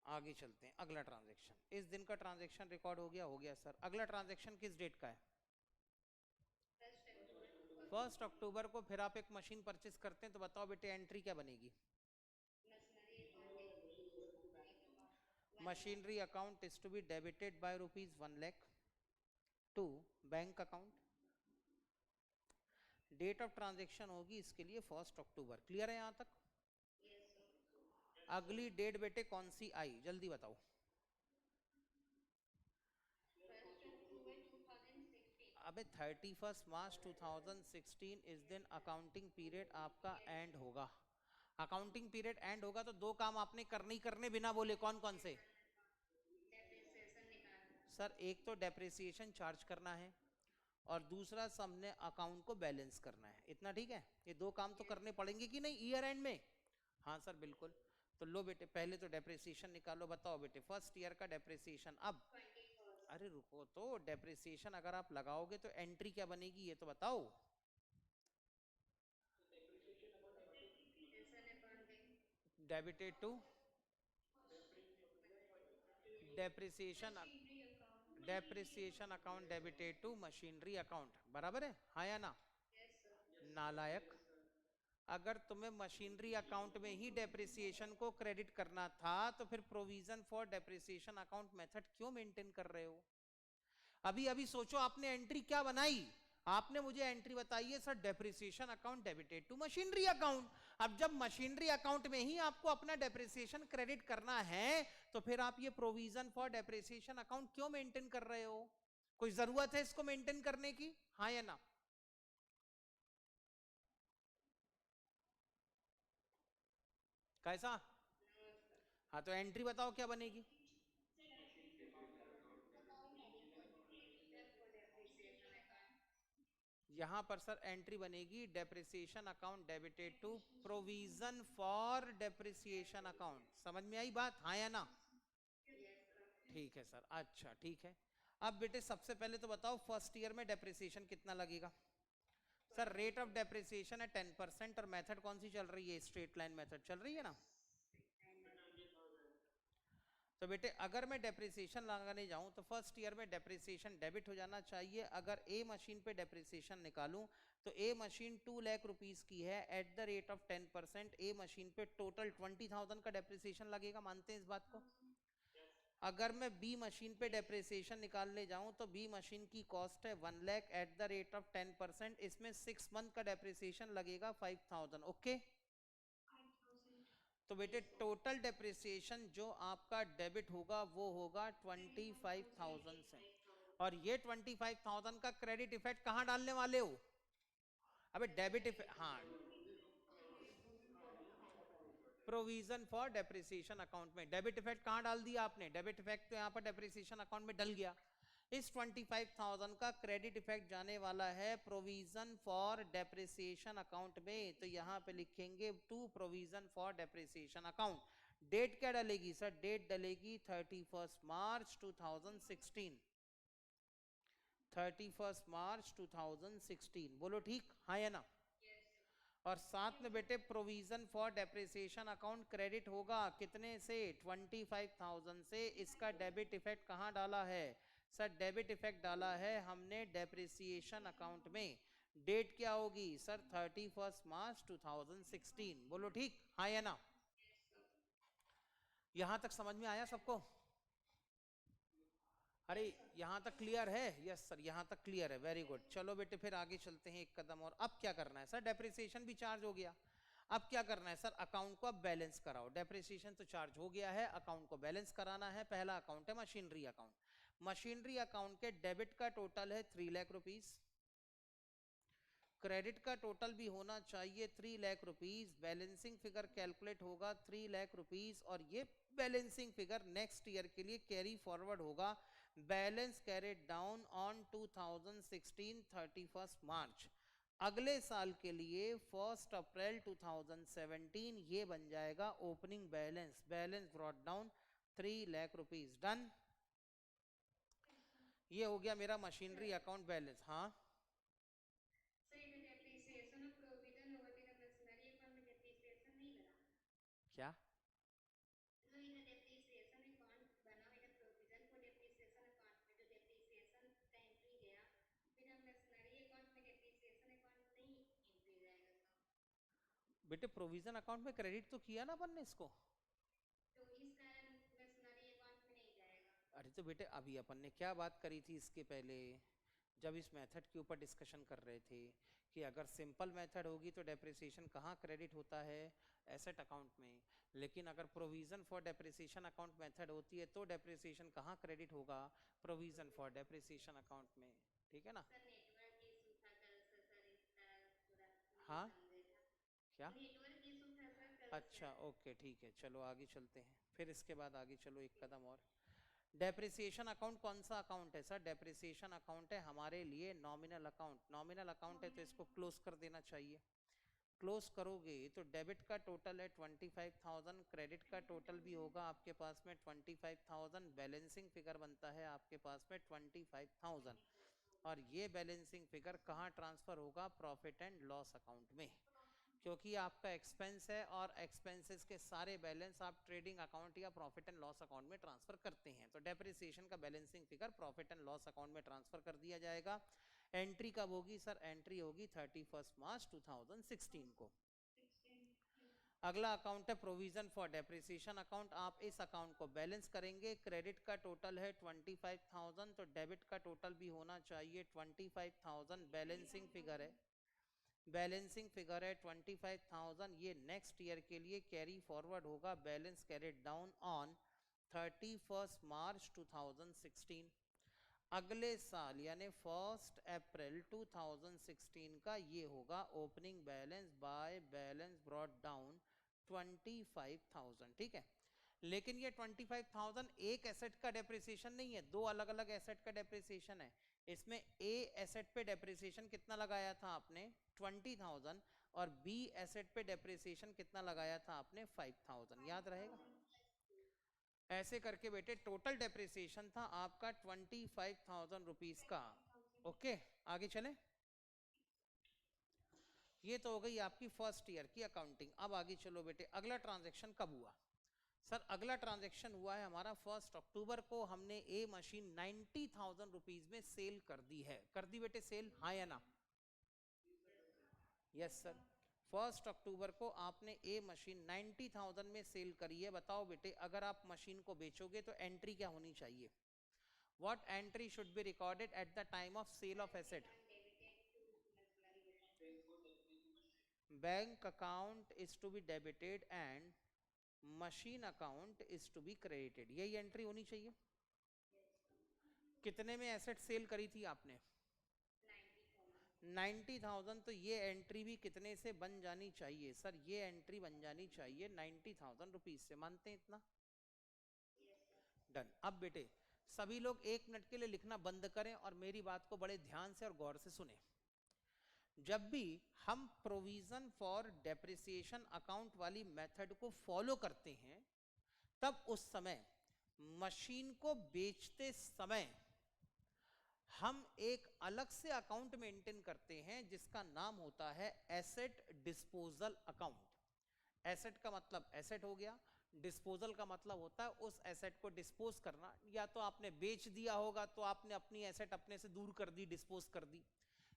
Speaker 2: आगे चलते हैं। अगला ट्रांजैक्शन, इस दिन का ट्रांजैक्शन रिकॉर्ड हो गया? हो गया सर। अगला ट्रांजैक्शन किस डेट का है? 1 अक्टूबर को। फिर आप एक मशीन परचेस करते हैं, तो बताओ बेटे एंट्री क्या बनेगी? Machinery account is to be debited by ₹1 lakh to bank account. Date of transaction होगी इसके लिए 1 अक्टूबर। क्लियर है यहां तक? अगली डेट बेटे कौन सी आई, जल्दी बताओ। अबे 31 मार्च 2016 इस दिन अकाउंटिंग पीरियड आपका एंड होगा। अकाउंटिंग पीरियड एंड होगा तो दो काम आपने करने ही करने, बिना बोले। कौन कौन से? सर एक तो डेप्रिसिएशन चार्ज करना है और दूसरा सबने अकाउंट को बैलेंस करना है। इतना ठीक है? ये दो काम तो करने पड़ेंगे कि नहीं ईयर एंड में? हाँ सर बिल्कुल। तो लो बेटे पहले तो डेप्रिसिएशन निकालो। बताओ बेटे फर्स्ट ईयर का डेप्रिसिएशन। अब अरे रुको तो, डेप्रिसिएशन अगर आप लगाओगे तो एंट्री क्या बनेगी ये तो बताओ। Debited to depreciation depreciation account debited to machinery account. बराबर है हाँ या ना? नालायक, अगर तुम्हें मशीनरी अकाउंट में ही डेप्रिसिएशन को क्रेडिट करना था तो फिर provision for depreciation account method क्यों मेंटेन कर रहे हो? अभी अभी सोचो आपने एंट्री क्या बनाई। आपने मुझे एंट्री बताई है sir depreciation account debited to machinery account. अब जब मशीनरी अकाउंट में ही आपको अपना डेप्रिसिएशन क्रेडिट करना है तो फिर आप ये प्रोविजन फॉर डेप्रिसिएशन अकाउंट क्यों मेंटेन कर रहे हो? कोई जरूरत है इसको मेंटेन करने की? हाँ या ना? कैसा? हाँ तो एंट्री बताओ क्या बनेगी? यहां पर सर एंट्री बनेगी depreciation account debited to provision for depreciation account. समझ में आई बात? हाँ या ना? ठीक है सर। अच्छा ठीक है। अब बेटे सबसे पहले तो बताओ फर्स्ट ईयर में डेप्रिसिएशन कितना लगेगा? सर रेट ऑफ डेप्रिसिएशन है 10% और मेथड कौन सी चल रही है? स्ट्रेट लाइन मेथड चल रही है ना? तो बेटे अगर मैं डेप्रिसिएशन लगाने जाऊं तो फर्स्ट ईयर में डेप्रिसिएशन डेबिट हो जाना चाहिए। अगर ए मशीन पे डेप्रिसिएशन निकालूं तो ए मशीन 2 लाख रुपीस की है। At the rate of 10% A machine पे टोटल 20,000 का डेप्रिसिएशन लगेगा। मानते हैं इस बात को? अगर मैं बी मशीन पे डेप्रिसिएशन निकालने जाऊं तो बी मशीन की कॉस्ट है 1 lakh at the rate of 10%। इसमें 6 मंथ का डेप्रिसिएशन लगेगा 5,000। ओके तो बेटे टोटल डेप्रिसिएशन जो आपका डेबिट होगा वो होगा 25,000 से। और ये 25,000 का क्रेडिट इफेक्ट कहां डालने वाले हो? अबे डेबिट इफेक्ट, हाँ प्रोविजन फॉर डेप्रिसिएशन अकाउंट में डेबिट इफेक्ट कहां डाल दिया आपने? डेबिट इफेक्ट तो यहां पर डेप्रिसिएशन अकाउंट में डल गया। इस 25,000 का क्रेडिट इफेक्ट जाने वाला है प्रोविजन फॉर डेप्रिसिएशन अकाउंट में। तो यहां पे लिखेंगे to provision for depreciation account. Date क्या डलेगी सर? डेट डलेगी 31 मार्च 2016। 31 मार्च 2016 बोलो ठीक हाँ या ना? और साथ में बेटे provision for depreciation account credit होगा कितने से? 25,000 से। इसका डेबिट इफेक्ट कहां डाला है सर? डेबिट इफेक्ट डाला है हमने डेप्रिसिएशन अकाउंट में। डेट क्या होगी सर? 31 मार्च 2016 बोलो ठीक हाँ या ना? यहां तक समझ में आया सबको? अरे यहाँ तक क्लियर है? यस सर, यहाँ तक क्लियर है, वेरी गुड। चलो बेटे फिर आगे चलते हैं एक कदम और। अब क्या करना है सर? डेप्रिसिएशन भी चार्ज हो गया, अब क्या करना है सर? अकाउंट को अब बैलेंस कराओ। डेप्रिसिएशन तो चार्ज हो गया है, अकाउंट को बैलेंस कराना है। पहला अकाउंट है मशीनरी अकाउंट। मशीनरी अकाउंट के डेबिट का टोटल है 3 लाख रुपीज, क्रेडिट का टोटल भी होना चाहिए 3 lakh rupees. Balancing figure calculate होगा 3 लाख रुपीज, और ये बैलेंसिंग फिगर नेक्स्ट ईयर के लिए कैरी फॉरवर्ड होगा। बैलेंस कैरिड डाउन ऑन 2016 31 मार्च। अगले साल के लिए 1 अप्रैल 2017 ये बन जाएगा opening balance. Balance brought down 3 lakh rupees. Done. ये हो गया मेरा मशीनरी अकाउंट बैलेंस। हाँ क्या? बेटे प्रोविजन अकाउंट में क्रेडिट तो किया ना अपन ने इसको। अरे तो बेटे अभी अपन ने क्या बात करी थी इसके पहले, जब इस मेथड के ऊपर डिस्कशन कर रहे थे कि अगर सिंपल मेथड होगी तो डेप्रिसिएशन कहाँ क्रेडिट होता है? एसेट अकाउंट में। लेकिन अगर provision for depreciation account method होती है तो डेप्रिसिएशन कहाँ क्रेडिट होगा? प्रोविजन फॉर डेप्रिसिएशन अकाउंट में। ठीक है ना? हाँ क्या? अच्छा ओके ठीक है, चलो आगे चलते हैं। फिर इसके बाद आगे चलो एक कदम और। डेप्रिसिएशन अकाउंट कौन सा अकाउंट है सर? डेप्रिसिएशन अकाउंट है हमारे लिए नॉमिनल अकाउंट। नॉमिनल अकाउंट है तो इसको क्लोज कर देना चाहिए। क्लोज करोगे तो डेबिट का टोटल है 25,000, क्रेडिट का टोटल भी होगा आपके पास में 25,000, बैलेंसिंग फिगर बनता है आपके पास में 25,000। और ये बैलेंसिंग फिगर कहाँ ट्रांसफर होगा? प्रॉफिट एंड लॉस अकाउंट में, क्योंकि आपका एक्सपेंस है और एक्सपेंसेस के सारे बैलेंस आप ट्रेडिंग अकाउंट या प्रॉफिट एंड लॉस अकाउंट में ट्रांसफर करते हैं। तो डेप्रिसिएशन का balancing figure profit and loss account में ट्रांसफर कर दिया जाएगा। एंट्री कब होगी सर? एंट्री होगी 31 मार्च 2016 को। अगला अकाउंट है प्रोविजन फॉर डेप्रिसिएशन अकाउंट। आप इस अकाउंट को बैलेंस करेंगे। क्रेडिट का टोटल है 25,000, तो डेबिट का टोटल भी होना चाहिए 25,000। बैलेंसिंग फिगर है, बैलेंसिंग फिगर है 25,000। ये नेक्स्ट ईयर के लिए कैरी फॉरवर्ड होगा। बैलेंस कैरिड डाउन ऑन 31 मार्च 2016। अगले साल यानी 1 अप्रैल 2016 का ये होगा opening balance by balance brought down 25,000। ठीक है, लेकिन ये 25,000 एक एसेट का डेप्रिसिएशन नहीं है, दो अलग अलग एसेट का डेप्रिसिएशन है। इसमें ए एसेट पे डेप्रिसिएशन कितना लगाया था आपने? 20,000। और बी एसेट पे डेप्रिसिएशन कितना लगाया था आपने? 5,000। याद रहेगा? ऐसे करके बेटे टोटल डेप्रिसिएशन था आपका 25,000 रुपीज का। ओके आगे चले। ये तो हो गई आपकी फर्स्ट ईयर की अकाउंटिंग। अब आगे चलो बेटे, अगला ट्रांजैक्शन कब हुआ? सर अगला ट्रांजैक्शन हुआ है हमारा 1 अक्टूबर को। हमने ए मशीन 90,000 रुपीज में सेल कर दी है। कर दी बेटे सेल, हाँ या ना? यस सर, 1 अक्टूबर को आपने ए मशीन 90,000 में सेल करी है। बताओ बेटे अगर आप मशीन को बेचोगे तो एंट्री क्या होनी चाहिए? What entry should be recorded at the time of sale of asset? Bank account is to be debited and machine account is to be credited. यही एंट्री होनी चाहिए। कितने में एसेट सेल करी थी आपने? 90,000। तो ये एंट्री भी कितने से बन जानी चाहिए सर? ये एंट्री बन जानी चाहिए 90,000 रुपीज से। मानते हैं इतना? डन। अब बेटे सभी लोग 1 मिनट के लिए लिखना बंद करें और मेरी बात को बड़े ध्यान से और गौर से सुने। जब भी हम प्रोविजन फॉर डेप्रिसिएशन अकाउंट वाली मेथड को फॉलो करते हैं तब उस समय मशीन को बेचते समय हम एक अलग से अकाउंट मेंटेन करते हैं जिसका नाम होता है एसेट डिस्पोजल अकाउंट। एसेट का मतलब एसेट हो गया, डिस्पोजल का मतलब होता है उस एसेट को डिस्पोज करना। या तो आपने बेच दिया होगा तो आपने अपनी एसेट अपने से दूर कर दी, डिस्पोज कर दी,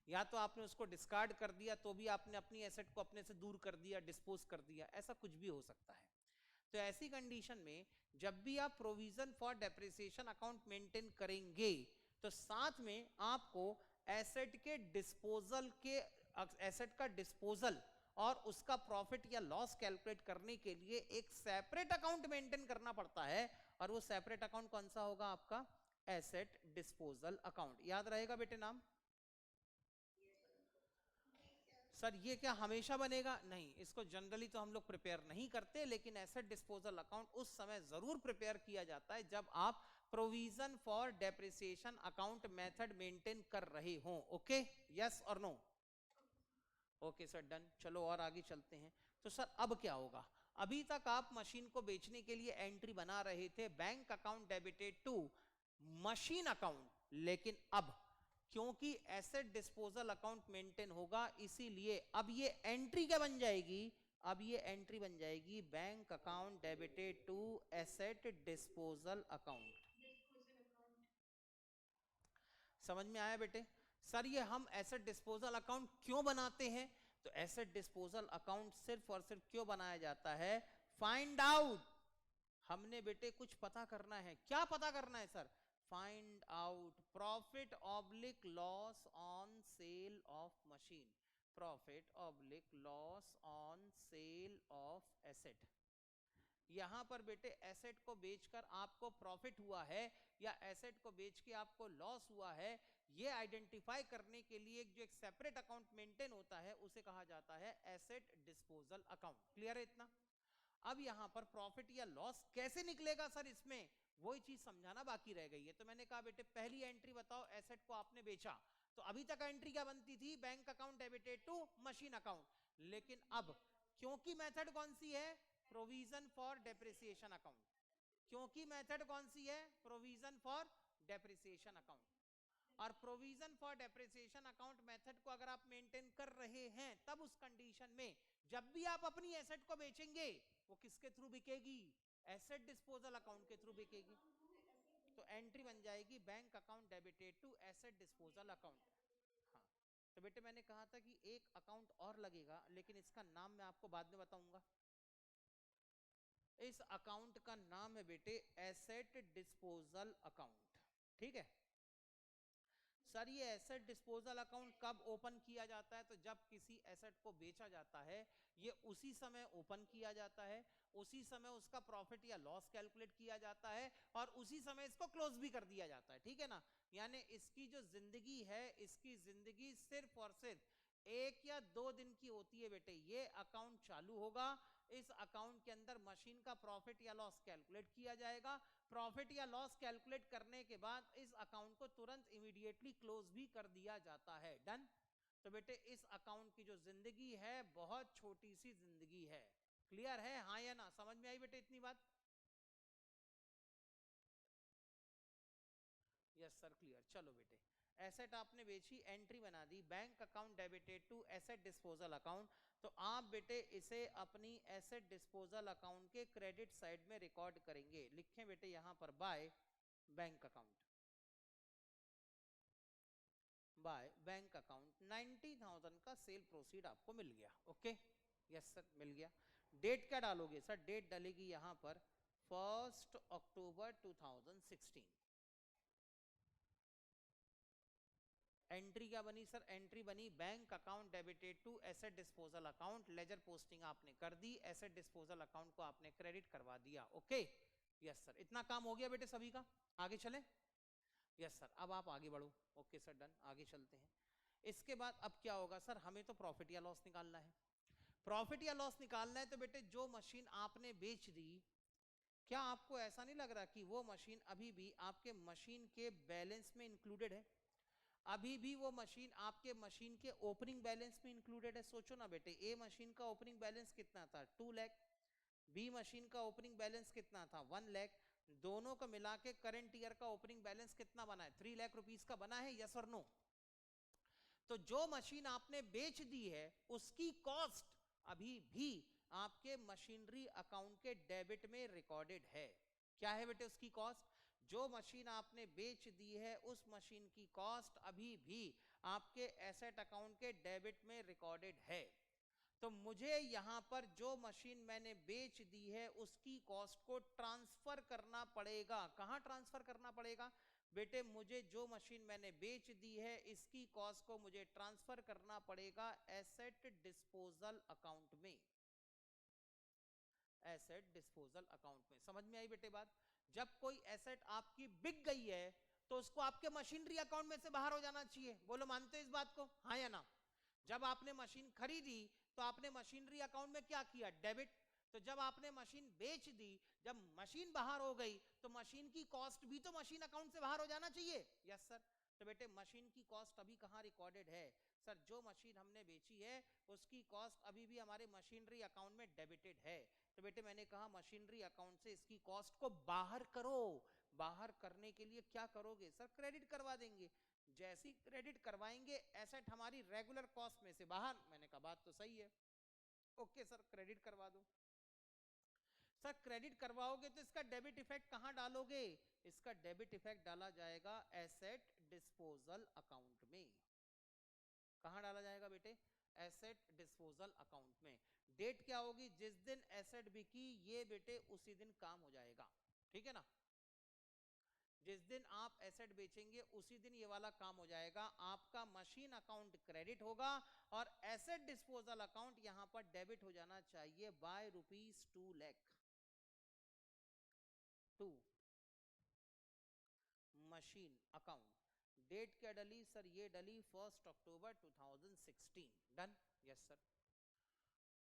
Speaker 2: या तो आपने उसको डिस्कार्ड कर दिया तो भी आपने अपनी एसेट को अपने से दूर कर दिया, डिस्पोज कर दिया। ऐसा कुछ भी हो सकता है। तो ऐसी कंडीशन में जब भी आप provision for depreciation account maintain करेंगे तो साथ में आपको एसेट के डिस्पोजल के एसेट का डिस्पोजल और उसका प्रॉफिट या लॉस कैलकुलेट करने के लिए एक सेपरेट अकाउंट मेंटेन करना पड़ता है, और वो सेपरेट अकाउंट कौन सा होगा आपका? Asset disposal account. याद रहेगा बेटे नाम? सर ये क्या हमेशा बनेगा? नहीं, इसको जनरली तो हम लोग प्रिपेयर नहीं करते, लेकिन एसेट डिस्पोजल अकाउंट उस समय जरूर प्रिपेयर किया जाता है जब आप provision for depreciation account method maintain कर रहे हो। ओके, यस और नो? Okay sir, done. चलो और आगे चलते हैं। तो सर अब क्या होगा? अभी तक आप मशीन को बेचने के लिए एंट्री बना रहे थे bank account debited to machine account, लेकिन अब क्योंकि एसेट डिस्पोजल अकाउंट मेंटेन होगा, इसीलिए अब ये एंट्री क्या बन जाएगी? अब ये एंट्री बन जाएगी bank account debited to asset disposal account. समझ में आया बेटे? सर ये हम एसेट डिस्पोजल अकाउंट क्यों बनाते हैं? तो एसेट डिस्पोजल अकाउंट सिर्फ और सिर्फ क्यों बनाया जाता है? फाइंड आउट, हमने बेटे कुछ पता करना है। क्या पता करना है sir? Find out profit oblique loss on sale of machine, profit oblique loss on sale of asset. यहां पर बेटे एसेट को बेचकर आपको प्रॉफिट हुआ है या एसेट को बेच के आपको लॉस हुआ है, ये आइडेंटिफाई करने के लिए जो एक सेपरेट अकाउंट मेंटेन होता है उसे कहा जाता है एसेट डिस्पोजल अकाउंट। क्लियर है इतना? अब यहां पर प्रॉफिट या लॉस कैसे निकलेगा सर, इसमें वही चीज समझाना बाकी रह गई है। तो मैंने कहा बेटे पहली एंट्री बताओ, एसेट को आपने बेचा, तो अभी तक एंट्री क्या बनती थी? Bank account debited to machine account. लेकिन अब क्योंकि मेथड कौन सी है? Provision for depreciation account. क्योंकि मेथड कौन सी है? Provision for depreciation account. और provision for depreciation account method को अगर आप मेंटेन कर रहे हैं, तब उस कंडीशन में जब भी आप अपनी एसेट को बेचेंगे वो किसके थ्रू बिकेगी? एसेट डिस्पोजल अकाउंट के थ्रू बिकेगी। तो एंट्री बन जाएगी bank account debited to asset disposal account. हाँ, तो बेटे मैंने कहा था कि एक अकाउंट और लगेगा, लेकिन इसका नाम मैं आपको बाद में बताऊंगा। इस अकाउंट का नाम है बेटे एसेट डिस्पोजल अकाउंट। ठीक है सर, ये एसेट डिस्पोजल अकाउंट कब ओपन किया जाता है? तो जब किसी एसेट को बेचा जाता है, ये उसी समय ओपन किया जाता है, उसी समय उसका प्रॉफिट या लॉस कैलकुलेट किया जाता है, और उसी समय इसको क्लोज भी कर दिया जाता है। ठीक है ना? यानी इसकी जो जिंदगी है, इसकी जिंदगी सिर्फ और सिर्फ 1 या 2 दिन की होती है बेटे। ये अकाउंट चालू होगा, इस अकाउंट के अंदर मशीन का प्रॉफिट या लॉस कैलकुलेट किया जाएगा, प्रॉफिट या लॉस कैलकुलेट करने के बाद इस अकाउंट को तुरंत इमीडिएटली क्लोज भी कर दिया जाता है। डन? तो बेटे इस अकाउंट की जो जिंदगी है बहुत छोटी सी जिंदगी है। क्लियर है? हाँ या ना? समझ में आई बेटे इतनी बात? Yes sir, clear. चलो बेटे, एसेट आपने बेची, एंट्री बना दी bank account debited to asset disposal account, तो आप बेटे इसे अपनी एसेट डिस्पोजल अकाउंट के क्रेडिट साइड में रिकॉर्ड करेंगे। लिखें बेटे यहां पर by bank account, by bank account 90,000 का सेल प्रोसीड आपको मिल गया। ओके, यस सर, मिल गया। डेट क्या डालोगे सर? डेट डालेगी यहां पर 1 अक्टूबर 2016। एंट्री क्या बनी सर? एंट्री बनी bank account debited to asset disposal account. Ledger posting आपने कर दी, एसेट डिस्पोजल अकाउंट को आपने क्रेडिट करवा दिया। ओके, यस सर, इतना काम हो गया बेटे सभी का। आगे चले? यस सर, अब आप आगे बढ़ो। ओके सर, डन, आगे चलते हैं। इसके बाद अब क्या होगा सर? हमें तो प्रॉफिट या लॉस निकालना है। प्रॉफिट या लॉस निकालना है तो बेटे जो मशीन आपने बेच दी, क्या आपको ऐसा नहीं लग रहा कि वो मशीन अभी भी आपके मशीन के बैलेंस में इंक्लूडेड है? अभी भी वो मशीन आपके मशीन के ओपनिंग बैलेंस में इंक्लूडेड है। सोचो ना बेटे, ए मशीन का ओपनिंग बैलेंस कितना था? 2 लाख। बी मशीन का ओपनिंग बैलेंस कितना था? 1 लाख। दोनों को मिला के करंट ईयर का ओपनिंग बैलेंस कितना बना है? 3 लाख रुपीस का बना है। यस और नो? तो जो मशीन आपने बेच दी है उसकी कॉस्ट अभी भी आपके मशीनरी अकाउंट के डेबिट में रिकॉर्डेड है। क्या है बेटे उसकी कॉस्ट? जो मशीन आपने बेच दी है उस मशीन की कॉस्ट अभी भी आपके एसेट अकाउंट के डेबिट में रिकॉर्डेड है। तो मुझे यहाँ पर जो मशीन मैंने बेच दी है उसकी कॉस्ट को ट्रांसफर करना पड़ेगा। कहाँ ट्रांसफर करना पड़ेगा बेटे? मुझे जो मशीन मैंने बेच दी है इसकी कॉस्ट को मुझे ट्रांसफर करना पड़ेगा एसेट डिस्पोजल अकाउंट में। एसेट डिस्पोजल अकाउंट में। समझ में आई बेटे बात? जब कोई एसेट आपकी बिक गई है तो उसको आपके मशीनरी अकाउंट में से बाहर हो जाना चाहिए। बोलो मानते हो इस बात को, हाँ या ना? जब आपने मशीन खरीदी तो आपने मशीनरी अकाउंट में क्या किया? डेबिट। तो जब आपने मशीन बेच दी, जब मशीन बाहर हो गई तो मशीन की कॉस्ट भी तो मशीन अकाउंट से बाहर हो जाना चाहिए। Yes sir. तो बेटे मशीन की कॉस्ट अभी कहाँ रिकॉर्डेड है? सर जो मशीन हमने बेची है उसकी कॉस्ट अभी भी हमारे मशीनरी अकाउंट में डेबिटेड है। तो बेटे मैंने कहा मशीनरी अकाउंट से इसकी कॉस्ट को बाहर करो। बाहर करने के लिए क्या करोगे? सर क्रेडिट करवा देंगे। जैसी क्रेडिट करवाएंगे एसेट हमारी रेगुलर कॉस्ट में से बाहर। मैंने कहा बात तो सही है, ओके सर क्रेडिट करवा दो। सर क्रेडिट करवाओगे तो इसका डेबिट इफेक्ट कहां डालोगे? इसका डेबिट इफेक्ट डाला जाएगा एसेट डिस्पोजल अकाउंट में। कहां डाला जाएगा बेटे? एसेट डिस्पोजल अकाउंट में। डेट क्या होगी? जिस दिन एसेट बिकी ये बेटे उसी दिन काम हो जाएगा। ठीक है ना? जिस दिन आप एसेट बेचेंगे उसी दिन ये वाला काम हो जाएगा। आपका मशीन अकाउंट क्रेडिट होगा और एसेट डिस्पोजल अकाउंट यहां पर डेबिट हो जाना चाहिए by ₹2 lakh to machine account. Date क्या डली सर? ये डली 1 अक्टूबर 2016। डन? Yes sir.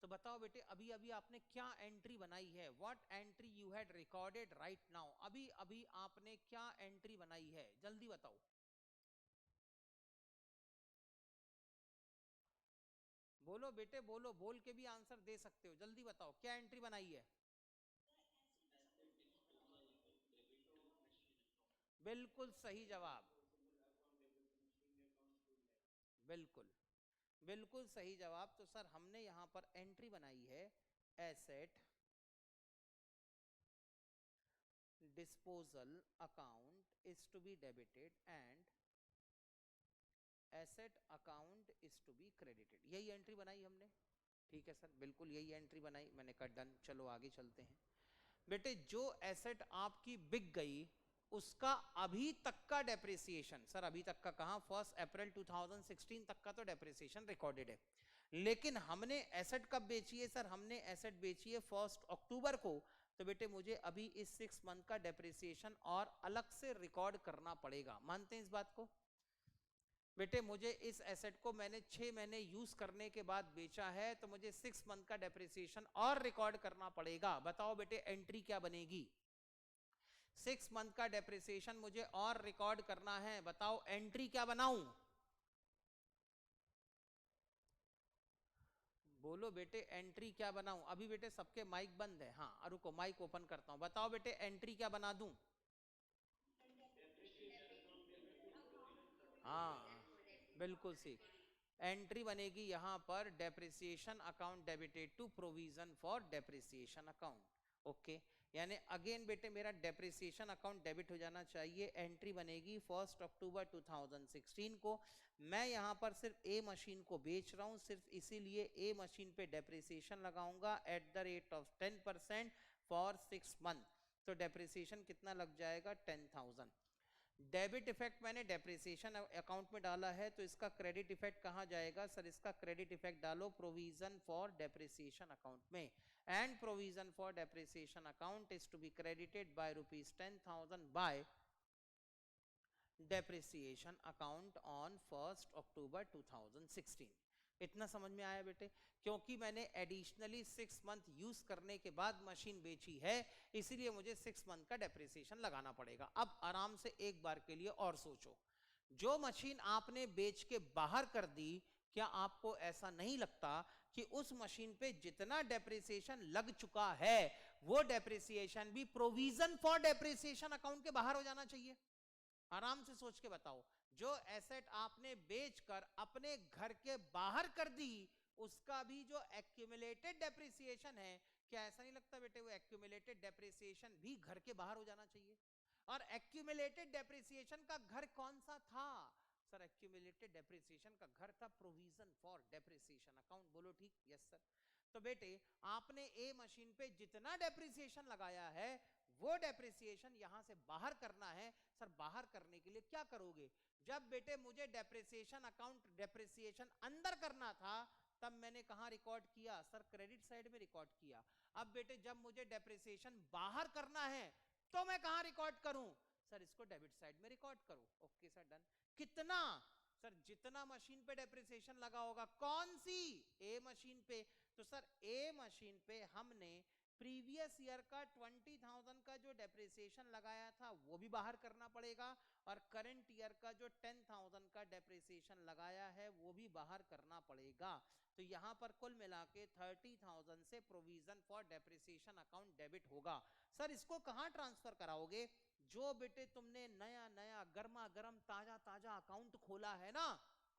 Speaker 2: तो बताओ बेटे अभी अभी आपने क्या एंट्री बनाई है? What entry you had recorded right now? अभी अभी आपने क्या एंट्री बनाई है? जल्दी बताओ। बोलो बेटे बोलो, बोल के भी आंसर दे सकते हो। जल्दी बताओ क्या एंट्री बनाई है? बिल्कुल सही जवाब। बिल्कुल बिल्कुल सही जवाब। तो सर हमने यहां पर एंट्री बनाई है asset disposal account is to be debited and asset account is to be credited. यही एंट्री बनाई हमने। ठीक है सर बिल्कुल यही एंट्री बनाई। मैंने कहा डन, चलो आगे चलते हैं। बेटे जो एसेट आपकी बिक गई उसका अभी तक का डेप्रिसिएशन, सर अभी तक का कहां? 1 अप्रैल 2016 तक का तो डेप्रिसिएशन रिकॉर्डेड है। लेकिन हमने एसेट कब बेची है? सर हमने एसेट बेची है 1 अक्टूबर को। तो बेटे मुझे अभी इस 6 मंथ का डेप्रिसिएशन और अलग से रिकॉर्ड करना पड़ेगा। मानते हैं इस बात को? बेटे मुझे इस एसेट को मैंने 6 महीने यूज करने के बाद बेचा है तो मुझे 6 मंथ का डेप्रिसिएशन और रिकॉर्ड करना पड़ेगा। बताओ बेटे एंट्री क्या बनेगी? 6 मंथ का डेप्रिसिएशन मुझे और रिकॉर्ड करना है। बताओ एंट्री क्या बनाऊं? बोलो बेटे एंट्री क्या बनाऊं? अभी बेटे सबके माइक बंद है। हाँ रुको माइक ओपन करता हूं। बताओ बेटे एंट्री क्या बना दूं? हाँ बिल्कुल सी एंट्री बनेगी यहां पर depreciation account debited to provision for depreciation account. Okay यानी अगेन बेटे मेरा डेप्रिसिएशन अकाउंट डेबिट हो जाना चाहिए। एंट्री बनेगी 1 अक्टूबर 2016 को। मैं यहां पर सिर्फ ए मशीन को बेच रहा हूं, सिर्फ इसीलिए ए मशीन पे डेप्रिसिएशन लगाऊंगा at the rate of 10% for 6 month. तो डेप्रिसिएशन कितना लग जाएगा? 10,000। डेबिट इफेक्ट मैंने डेप्रिसिएशन अकाउंट में डाला है तो इसका क्रेडिट इफेक्ट कहां जाएगा? सर इसका क्रेडिट इफेक्ट डालो प्रोविजन फॉर डेप्रिसिएशन अकाउंट में। And provision for depreciation account is to be credited by ₹10,000 by depreciation account on 1 October 2016। इतना समझ में आया बेटे? क्योंकि मैंने एडिशनली 6 मंथ यूज करने के बाद मशीन बेची है इसीलिए मुझे 6 मंथ का डेप्रिसिएशन लगाना पड़ेगा। अब आराम से एक बार के लिए और सोचो, जो मशीन आपने बेच के बाहर कर दी, क्या आपको ऐसा नहीं लगता कि उस मशीन पे जितना डेप्रिसिएशन लग चुका है वो डेप्रिसिएशन भी प्रोविजन फॉर डेप्रिसिएशन अकाउंट के बाहर हो जाना चाहिए? आराम से सोच के बताओ, जो एसेट आपने बेचकर अपने घर के बाहर कर दी उसका भी जो एक्यूमुलेटेड डेप्रिसिएशन है, क्या ऐसा नहीं लगता बेटे वो एक्यूमुलेटेड डेप्रिसिएशन भी घर के बाहर हो जाना चाहिए? और एक्यूमुलेटेड डेप्रिसिएशन का घर कौन सा था? सर एक्यूमुलेटेड डेप्रिसिएशन का घर था, प्रोविजन फॉर डेप्रिसिएशन अकाउंट, बोलो ठीक, यस सर। तो बेटे आपने ए मशीन पे जितना डेप्रिसिएशन लगाया है वो डेप्रिसिएशन यहां से बाहर करना है। सर बाहर करने के लिए क्या करोगे? जब बेटे मुझे डेप्रिसिएशन अकाउंट डेप्रिसिएशन अंदर करना था तब मैंने कहा रिकॉर्ड किया? सर क्रेडिट साइड में रिकॉर्ड किया। अब बेटे जब मुझे डेप्रिसिएशन बाहर करना है तो मैं कहां रिकॉर्ड करूं? सर इसको डेबिट साइड में रिकॉर्ड करो। Okay sir done. कितना? सर जितना मशीन पे डेप्रिसिएशन लगा होगा। कौन सी? ए मशीन पे। तो सर ए मशीन पे हमने प्रीवियस ईयर का 20,000 का जो डेप्रिसिएशन लगाया था वो भी बाहर करना पड़ेगा और करंट ईयर का जो 10,000 का डेप्रिसिएशन लगाया है वो भी बाहर करना पड़ेगा। तो यहाँ पर कुल मिला के 30,000 से provision for depreciation account debit होगा। सर इसको कहाँ ट्रांसफर कराओगे? जो बेटे तुमने नया नया गर्मा गर्म ताजा ताजा अकाउंट खोला है ना,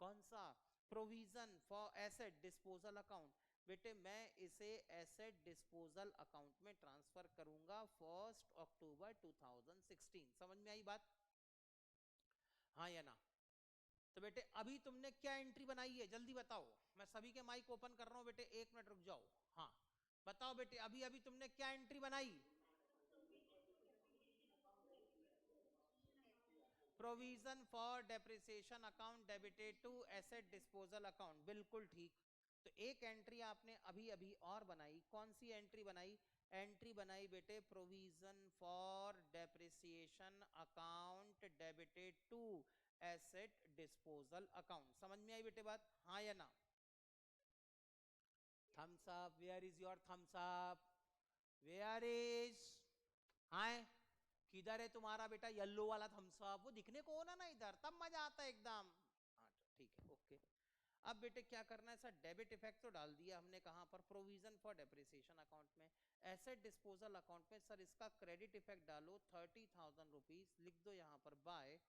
Speaker 2: कौन सा? Provision for asset disposal account. बेटे मैं इसे एसेट डिस्पोजल अकाउंट में ट्रांसफर करूंगा 1 अक्टूबर 2016। समझ में आई बात? हाँ या ना? तो बेटे अभी तुमने क्या एंट्री बनाई है जल्दी बताओ। मैं सभी के माइक ओपन कर रहा हूं बेटे, 1 मिनट रुक जाओ। हाँ बताओ बेटे अभी अभी तुमने क्या एंट्री बनाई? Provision for depreciation account debited to asset disposal account, बिल्कुल ठीक। तो एक एंट्री आपने अभी अभी और बनाई। कौन सी एंट्री बनाई? एंट्री बनाई बेटे provision for depreciation account debited to asset disposal account. समझ में आई बेटे बात? हाँ या ना? Thumbs up, where is your thumbs up? Where is? हाँ किधर है तुम्हारा बेटा येलो वाला थम्स अप? वो दिखने को होना ना इधर, तब मजा आता है एकदम। हाँ ठीक है ओके। अब बेटे क्या करना है? सर डेबिट इफेक्ट तो डाल दिया हमने कहां पर? प्रोविजन फॉर डेप्रिसिएशन अकाउंट में। एसेट डिस्पोजल अकाउंट में सर इसका क्रेडिट इफेक्ट डालो 30,000 रुपीज, लिख दो यहां पर by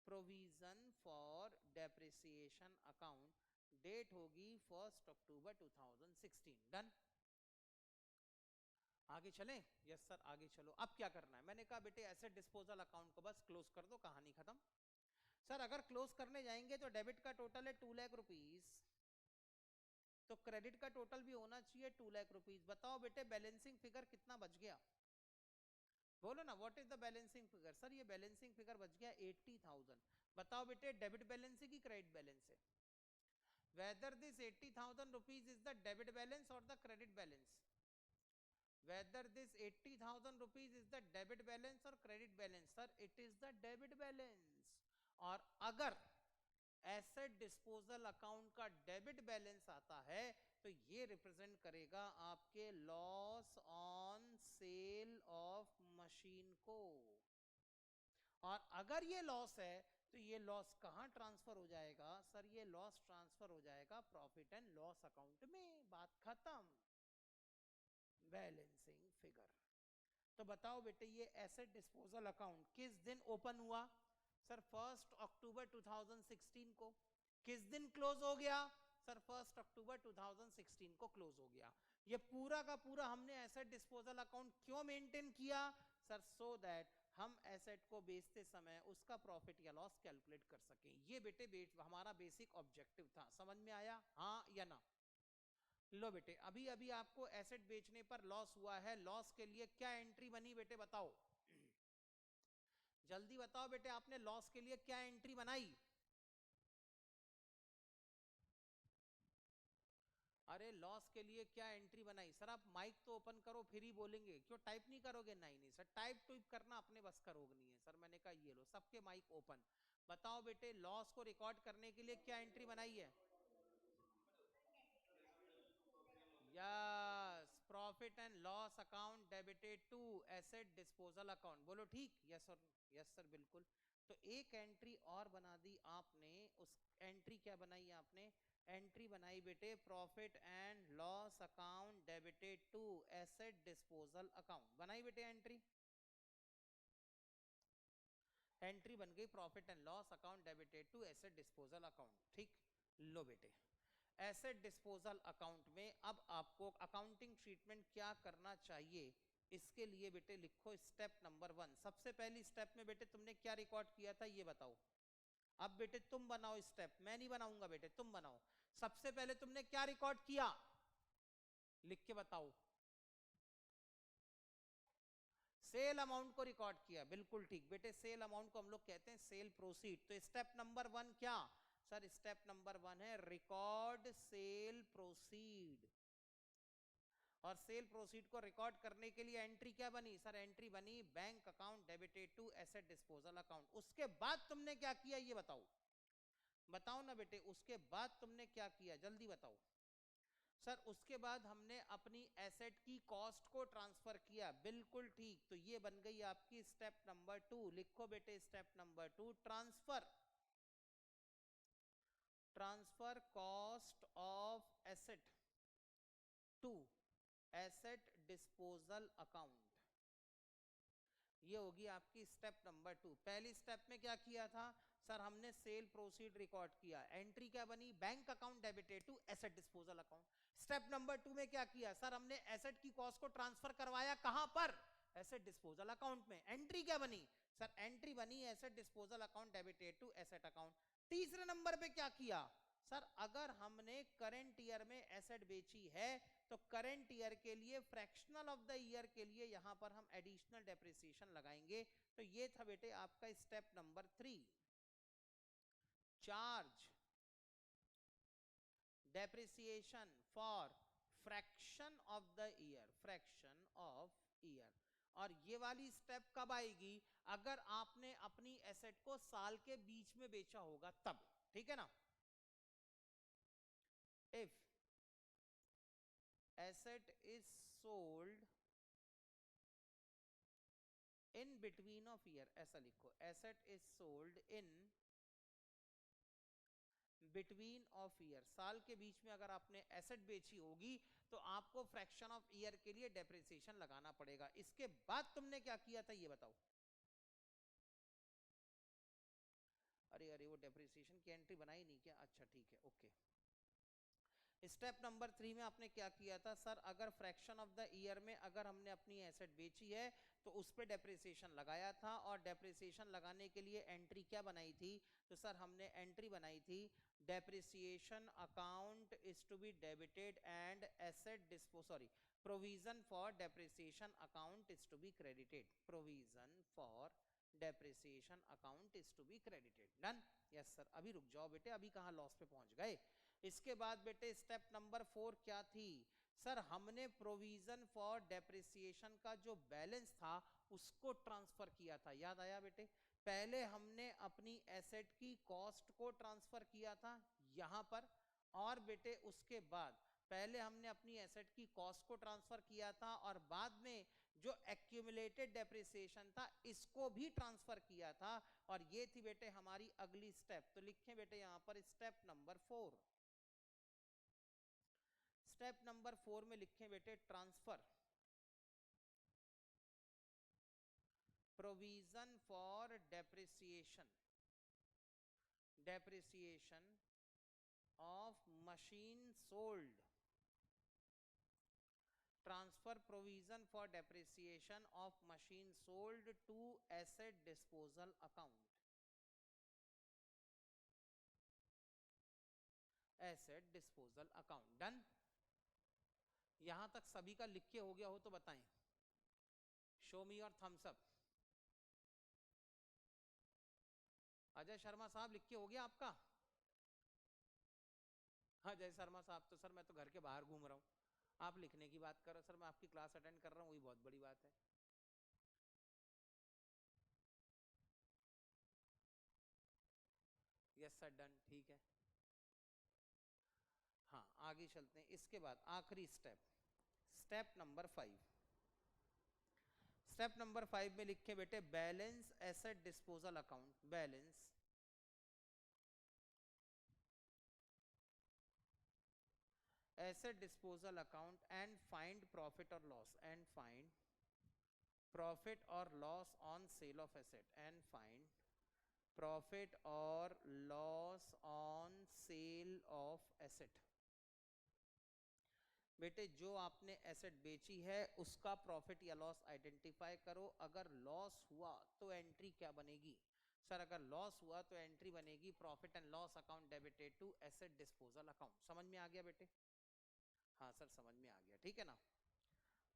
Speaker 2: provision for depreciation account, date होगी 1 अक्टूबर 2016। डन। आगे चलें? यस सर आगे चलो। अब क्या करना है? मैंने कहा बेटे एसेट डिस्पोजल अकाउंट को बस क्लोज कर दो, कहानी खत्म। सर अगर क्लोज करने जाएंगे तो डेबिट का टोटल है 2 लाख रुपीस, तो क्रेडिट का टोटल भी होना चाहिए 2 लाख रुपीस। बताओ बेटे बैलेंसिंग फिगर कितना बच गया? बोलो ना what is the balancing figure? Sir ये बैलेंसिंग फिगर बच गया 80,000। बताओ बेटे डेबिट बैलेंस है कि क्रेडिट बैलेंस है? Whether this 80,000 rupees is the debit balance और the credit balance? whether this 80,000 rupees is the debit balance or credit balance? sir it is the debit balance। और अगर एसेट डिस्पोजल अकाउंट का debit balance आता है तो ये represent करेगा आपके loss on sale of machine को। और अगर ये लॉस है तो ये लॉस कहां ट्रांसफर हो जाएगा? सर ये लॉस ट्रांसफर हो जाएगा प्रॉफिट एंड लॉस अकाउंट में। बात खत्म। Balancing figure. तो बताओ बेटे ये एसेट डिस्पोजल अकाउंट किस दिन ओपन हुआ? सर 1 अक्टूबर 2016 को। किस दिन क्लोज हो गया? सर 1 अक्टूबर 2016 को क्लोज हो गया। ये पूरा का पूरा हमने एसेट डिस्पोजल अकाउंट क्यों मेंटेन किया? सर सो दैट हम एसेट को बेचते समय उसका प्रॉफिट या लॉस कैलकुलेट कर सकें। ये बेटे हमारा बेसिक ऑब्जेक्टिव था। समझ में आया? हाँ या ना? लो बेटे अभी अभी आपको एसेट बेचने पर लॉस हुआ है, लॉस के लिए क्या एंट्री बनी बेटे बताओ? जल्दी बताओ बेटे आपने लॉस के लिए क्या एंट्री बनाई? अरे लॉस के लिए क्या एंट्री बनाई? सर आप माइक तो ओपन करो फिर ही बोलेंगे, क्यों टाइप नहीं करोगे? नहीं नहीं सर टाइप टूप करना अपने बस का रोग नहीं है सर। मैंने कहा ये लो सबके माइक ओपन। बताओ बेटे लॉस को रिकॉर्ड करने के लिए क्या एंट्री बनाई है? Yes profit and loss account debited to asset disposal account. बोलो ठीक? यस सर यस सर बिल्कुल। तो एक एंट्री और बना दी आपने। उस एंट्री क्या बनाई आपने? एंट्री बनाई बेटे profit and loss account debited to asset disposal account. बनाई बेटे एंट्री? एंट्री बन गई profit and loss account debited to asset disposal account. ठीक। लो बेटे एसेट डिस्पोजल अकाउंट में अब आपको अकाउंटिंग ट्रीटमेंट क्या करना चाहिए इसके लिए बेटे लिखो स्टेप नंबर 1। सबसे पहली स्टेप में बेटे तुमने क्या रिकॉर्ड किया था ये बताओ? अब बेटे तुम बनाओ स्टेप, मैं नहीं बनाऊंगा बेटे, तुम बनाओ। सबसे पहले तुमने क्या रिकॉर्ड किया, लिख के बताओ। सेल अमाउंट को रिकॉर्ड किया, बिल्कुल ठीक बेटे, सेल अमाउंट को हम लोग कहते हैं सेल प्रोसीड। तो स्टेप नंबर 1 क्या सर, स्टेप नंबर 1 है रिकॉर्ड सेल प्रोसीड। और सेल प्रोसीड को रिकॉर्ड करने के लिए एंट्री क्या बनी सर, एंट्री बनी bank account debited to asset disposal account. उसके बाद तुमने क्या किया ये बताओ, बताओ ना बेटे, उसके बाद तुमने क्या किया, जल्दी बताओ। सर उसके बाद हमने अपनी एसेट की कॉस्ट को ट्रांसफर किया, बिल्कुल ठीक। तो ये बन गई आपकी स्टेप नंबर 2। लिखो बेटे step number 2, transfer cost of asset to asset disposal account. ये होगी आपकी स्टेप नंबर 2। पहली स्टेप में क्या किया था सर, हमने सेल प्रोसीड रिकॉर्ड किया, एंट्री क्या बनी, bank account debited to asset disposal account. Step number 2 में क्या किया सर, हमने एसेट की कॉस्ट को ट्रांसफर करवाया कहां पर, एसेट डिस्पोजल अकाउंट में। एंट्री क्या बनी सर, एंट्री बनी asset disposal account debited to asset account. तीसरे नंबर पे क्या किया सर, अगर हमने करंट ईयर में एसेट बेची है तो करंट ईयर के लिए फ्रैक्शनल ऑफ द ईयर के लिए यहां पर हम एडिशनल डेप्रिसिएशन लगाएंगे। तो ये था बेटे आपका step number 3, charge depreciation for fraction of the year, fraction of year. और ये वाली स्टेप कब आएगी, अगर आपने अपनी एसेट को साल के बीच में बेचा होगा तब, ठीक है ना। If asset is sold in between of year, ऐसा लिखो, asset is sold in between of year, साल के बीच में अगर आपने एसेट बेची होगी तो आपको फ्रैक्शन ऑफ ईयर के लिए डेप्रिसिएशन लगाना पड़ेगा। इसके बाद तुमने क्या किया था ये बताओ। अरे अरे वो डेप्रिसिएशन की एंट्री बनाई नहीं क्या, अच्छा ठीक है, ओके। स्टेप नंबर 3 में आपने क्या किया था सर, अगर फ्रैक्शन ऑफ द ईयर में अगर हमने अपनी एसेट बेची है तो उस पर डेप्रिसिएशन लगाया था। और डेप्रिसिएशन लगाने के लिए एंट्री क्या बनाई थी, तो सर हमने एंट्री बनाई थी depreciation account is to be debited and asset provision for depreciation account is to be credited, provision for depreciation account is to be credited. Done, yes sir. अभी रुक जाओ बेटे, अभी कहाँ लॉस पे पहुंच गए। इसके बाद बेटे स्टेप नंबर 4 क्या थी सर, हमने प्रोविजन फॉर डेप्रिसिएशन का जो बैलेंस था उसको ट्रांसफर किया था, याद आया बेटे। पहले हमने अपनी एसेट की कॉस्ट को ट्रांसफर किया था यहां पर, और बेटे उसके बाद पहले हमने अपनी एसेट की कॉस्ट को ट्रांसफर किया था और बाद में जो एक्यूमुलेटेड डेप्रिसिएशन था इसको भी ट्रांसफर किया था। और ये थी बेटे हमारी अगली स्टेप। तो लिखें बेटे यहां पर स्टेप नंबर 4। स्टेप नंबर 4 में लिखें बेटे transfer provision for depreciation of machine sold, transfer provision for depreciation of machine sold to asset disposal account, asset disposal account. Done, यहां तक सभी का लिख के हो गया हो तो बताएं, शो मी और थम्स अप। अजय शर्मा साहब लिख के हो गया आपका? हाँ अजय शर्मा साहब, तो सर मैं तो घर के बाहर घूम रहा हूँ, आप लिखने की बात करो। सर मैं आपकी क्लास अटेंड कर रहा हूँ, वही बहुत बड़ी बात है। यस सर, डन, ठीक है। हाँ आगे चलते हैं। इसके बाद आखिरी step, step number 5। Step number 5 में लिखे बेटे balance asset disposal account, balance asset disposal account and find profit और लॉस, एंड फाइंड प्रॉफिट और loss on sale of asset, and find profit और loss on sale of asset. बेटे जो आपने asset बेची है उसका प्रॉफिट या लॉस आइडेंटिफाई करो, अगर लॉस हुआ तो एंट्री क्या बनेगी सर अगर लॉस हुआ तो एंट्री बनेगी profit and loss account debited to asset disposal account. समझ में आ गया बेटे? हाँ सर समझ में आ गया, ठीक है ना।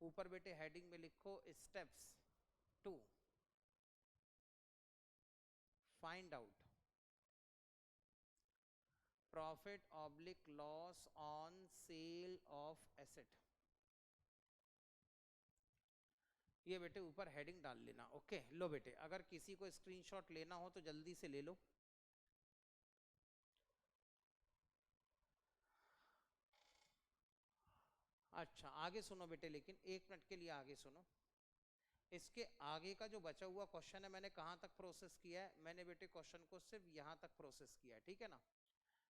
Speaker 2: ऊपर बेटे हेडिंग में लिखो steps to find out profit oblique loss on sale of asset. ये बेटे ऊपर हेडिंग डाल लेना। ओके लो बेटे, अगर किसी को स्क्रीनशॉट लेना हो तो जल्दी से ले लो। अच्छा आगे सुनो बेटे, लेकिन 1 मिनट के लिए आगे सुनो। इसके आगे का जो बचा हुआ क्वेश्चन है मैंने कहाँ तक प्रोसेस किया है? मैंने बेटे क्वेश्चन को सिर्फ यहाँ तक प्रोसेस किया है, ठीक है ना।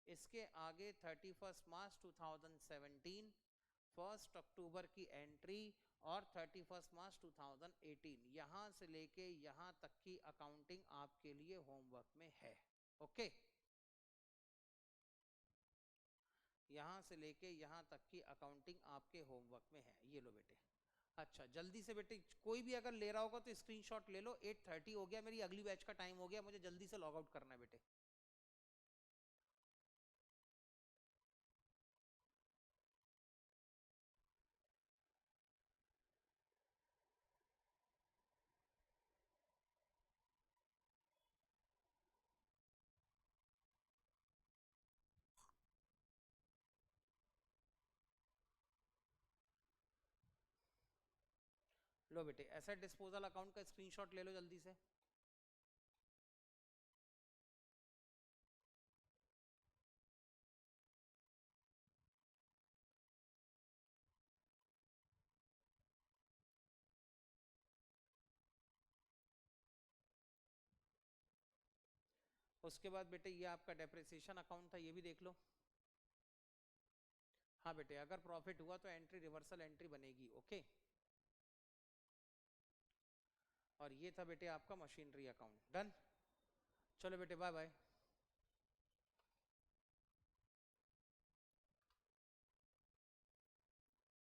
Speaker 2: इसके आगे 31 मार्च 2017, 1 अक्टूबर की एंट्री और 31 मार्च 2018, यहाँ से लेके यहाँ तक की अकाउंटिंग आपके लिए होमवर्क में है। ओके यहाँ से लेके यहाँ तक की अकाउंटिंग आपके होमवर्क में है, ये लो बेटे। अच्छा जल्दी से बेटे, कोई भी अगर ले रहा होगा तो स्क्रीनशॉट ले लो। 8:30 हो गया, मेरी अगली बैच का टाइम हो गया, मुझे जल्दी से लॉग आउट करना है बेटे। लो बेटे एसेट डिस्पोजल अकाउंट का स्क्रीनशॉट ले लो जल्दी से। उसके बाद बेटे ये आपका डेप्रिसिएशन अकाउंट था, ये भी देख लो। हाँ बेटे अगर प्रॉफिट हुआ तो एंट्री रिवर्सल एंट्री बनेगी। ओके और ये था बेटे आपका मशीनरी अकाउंट। डन, चलो बेटे बाय बाय।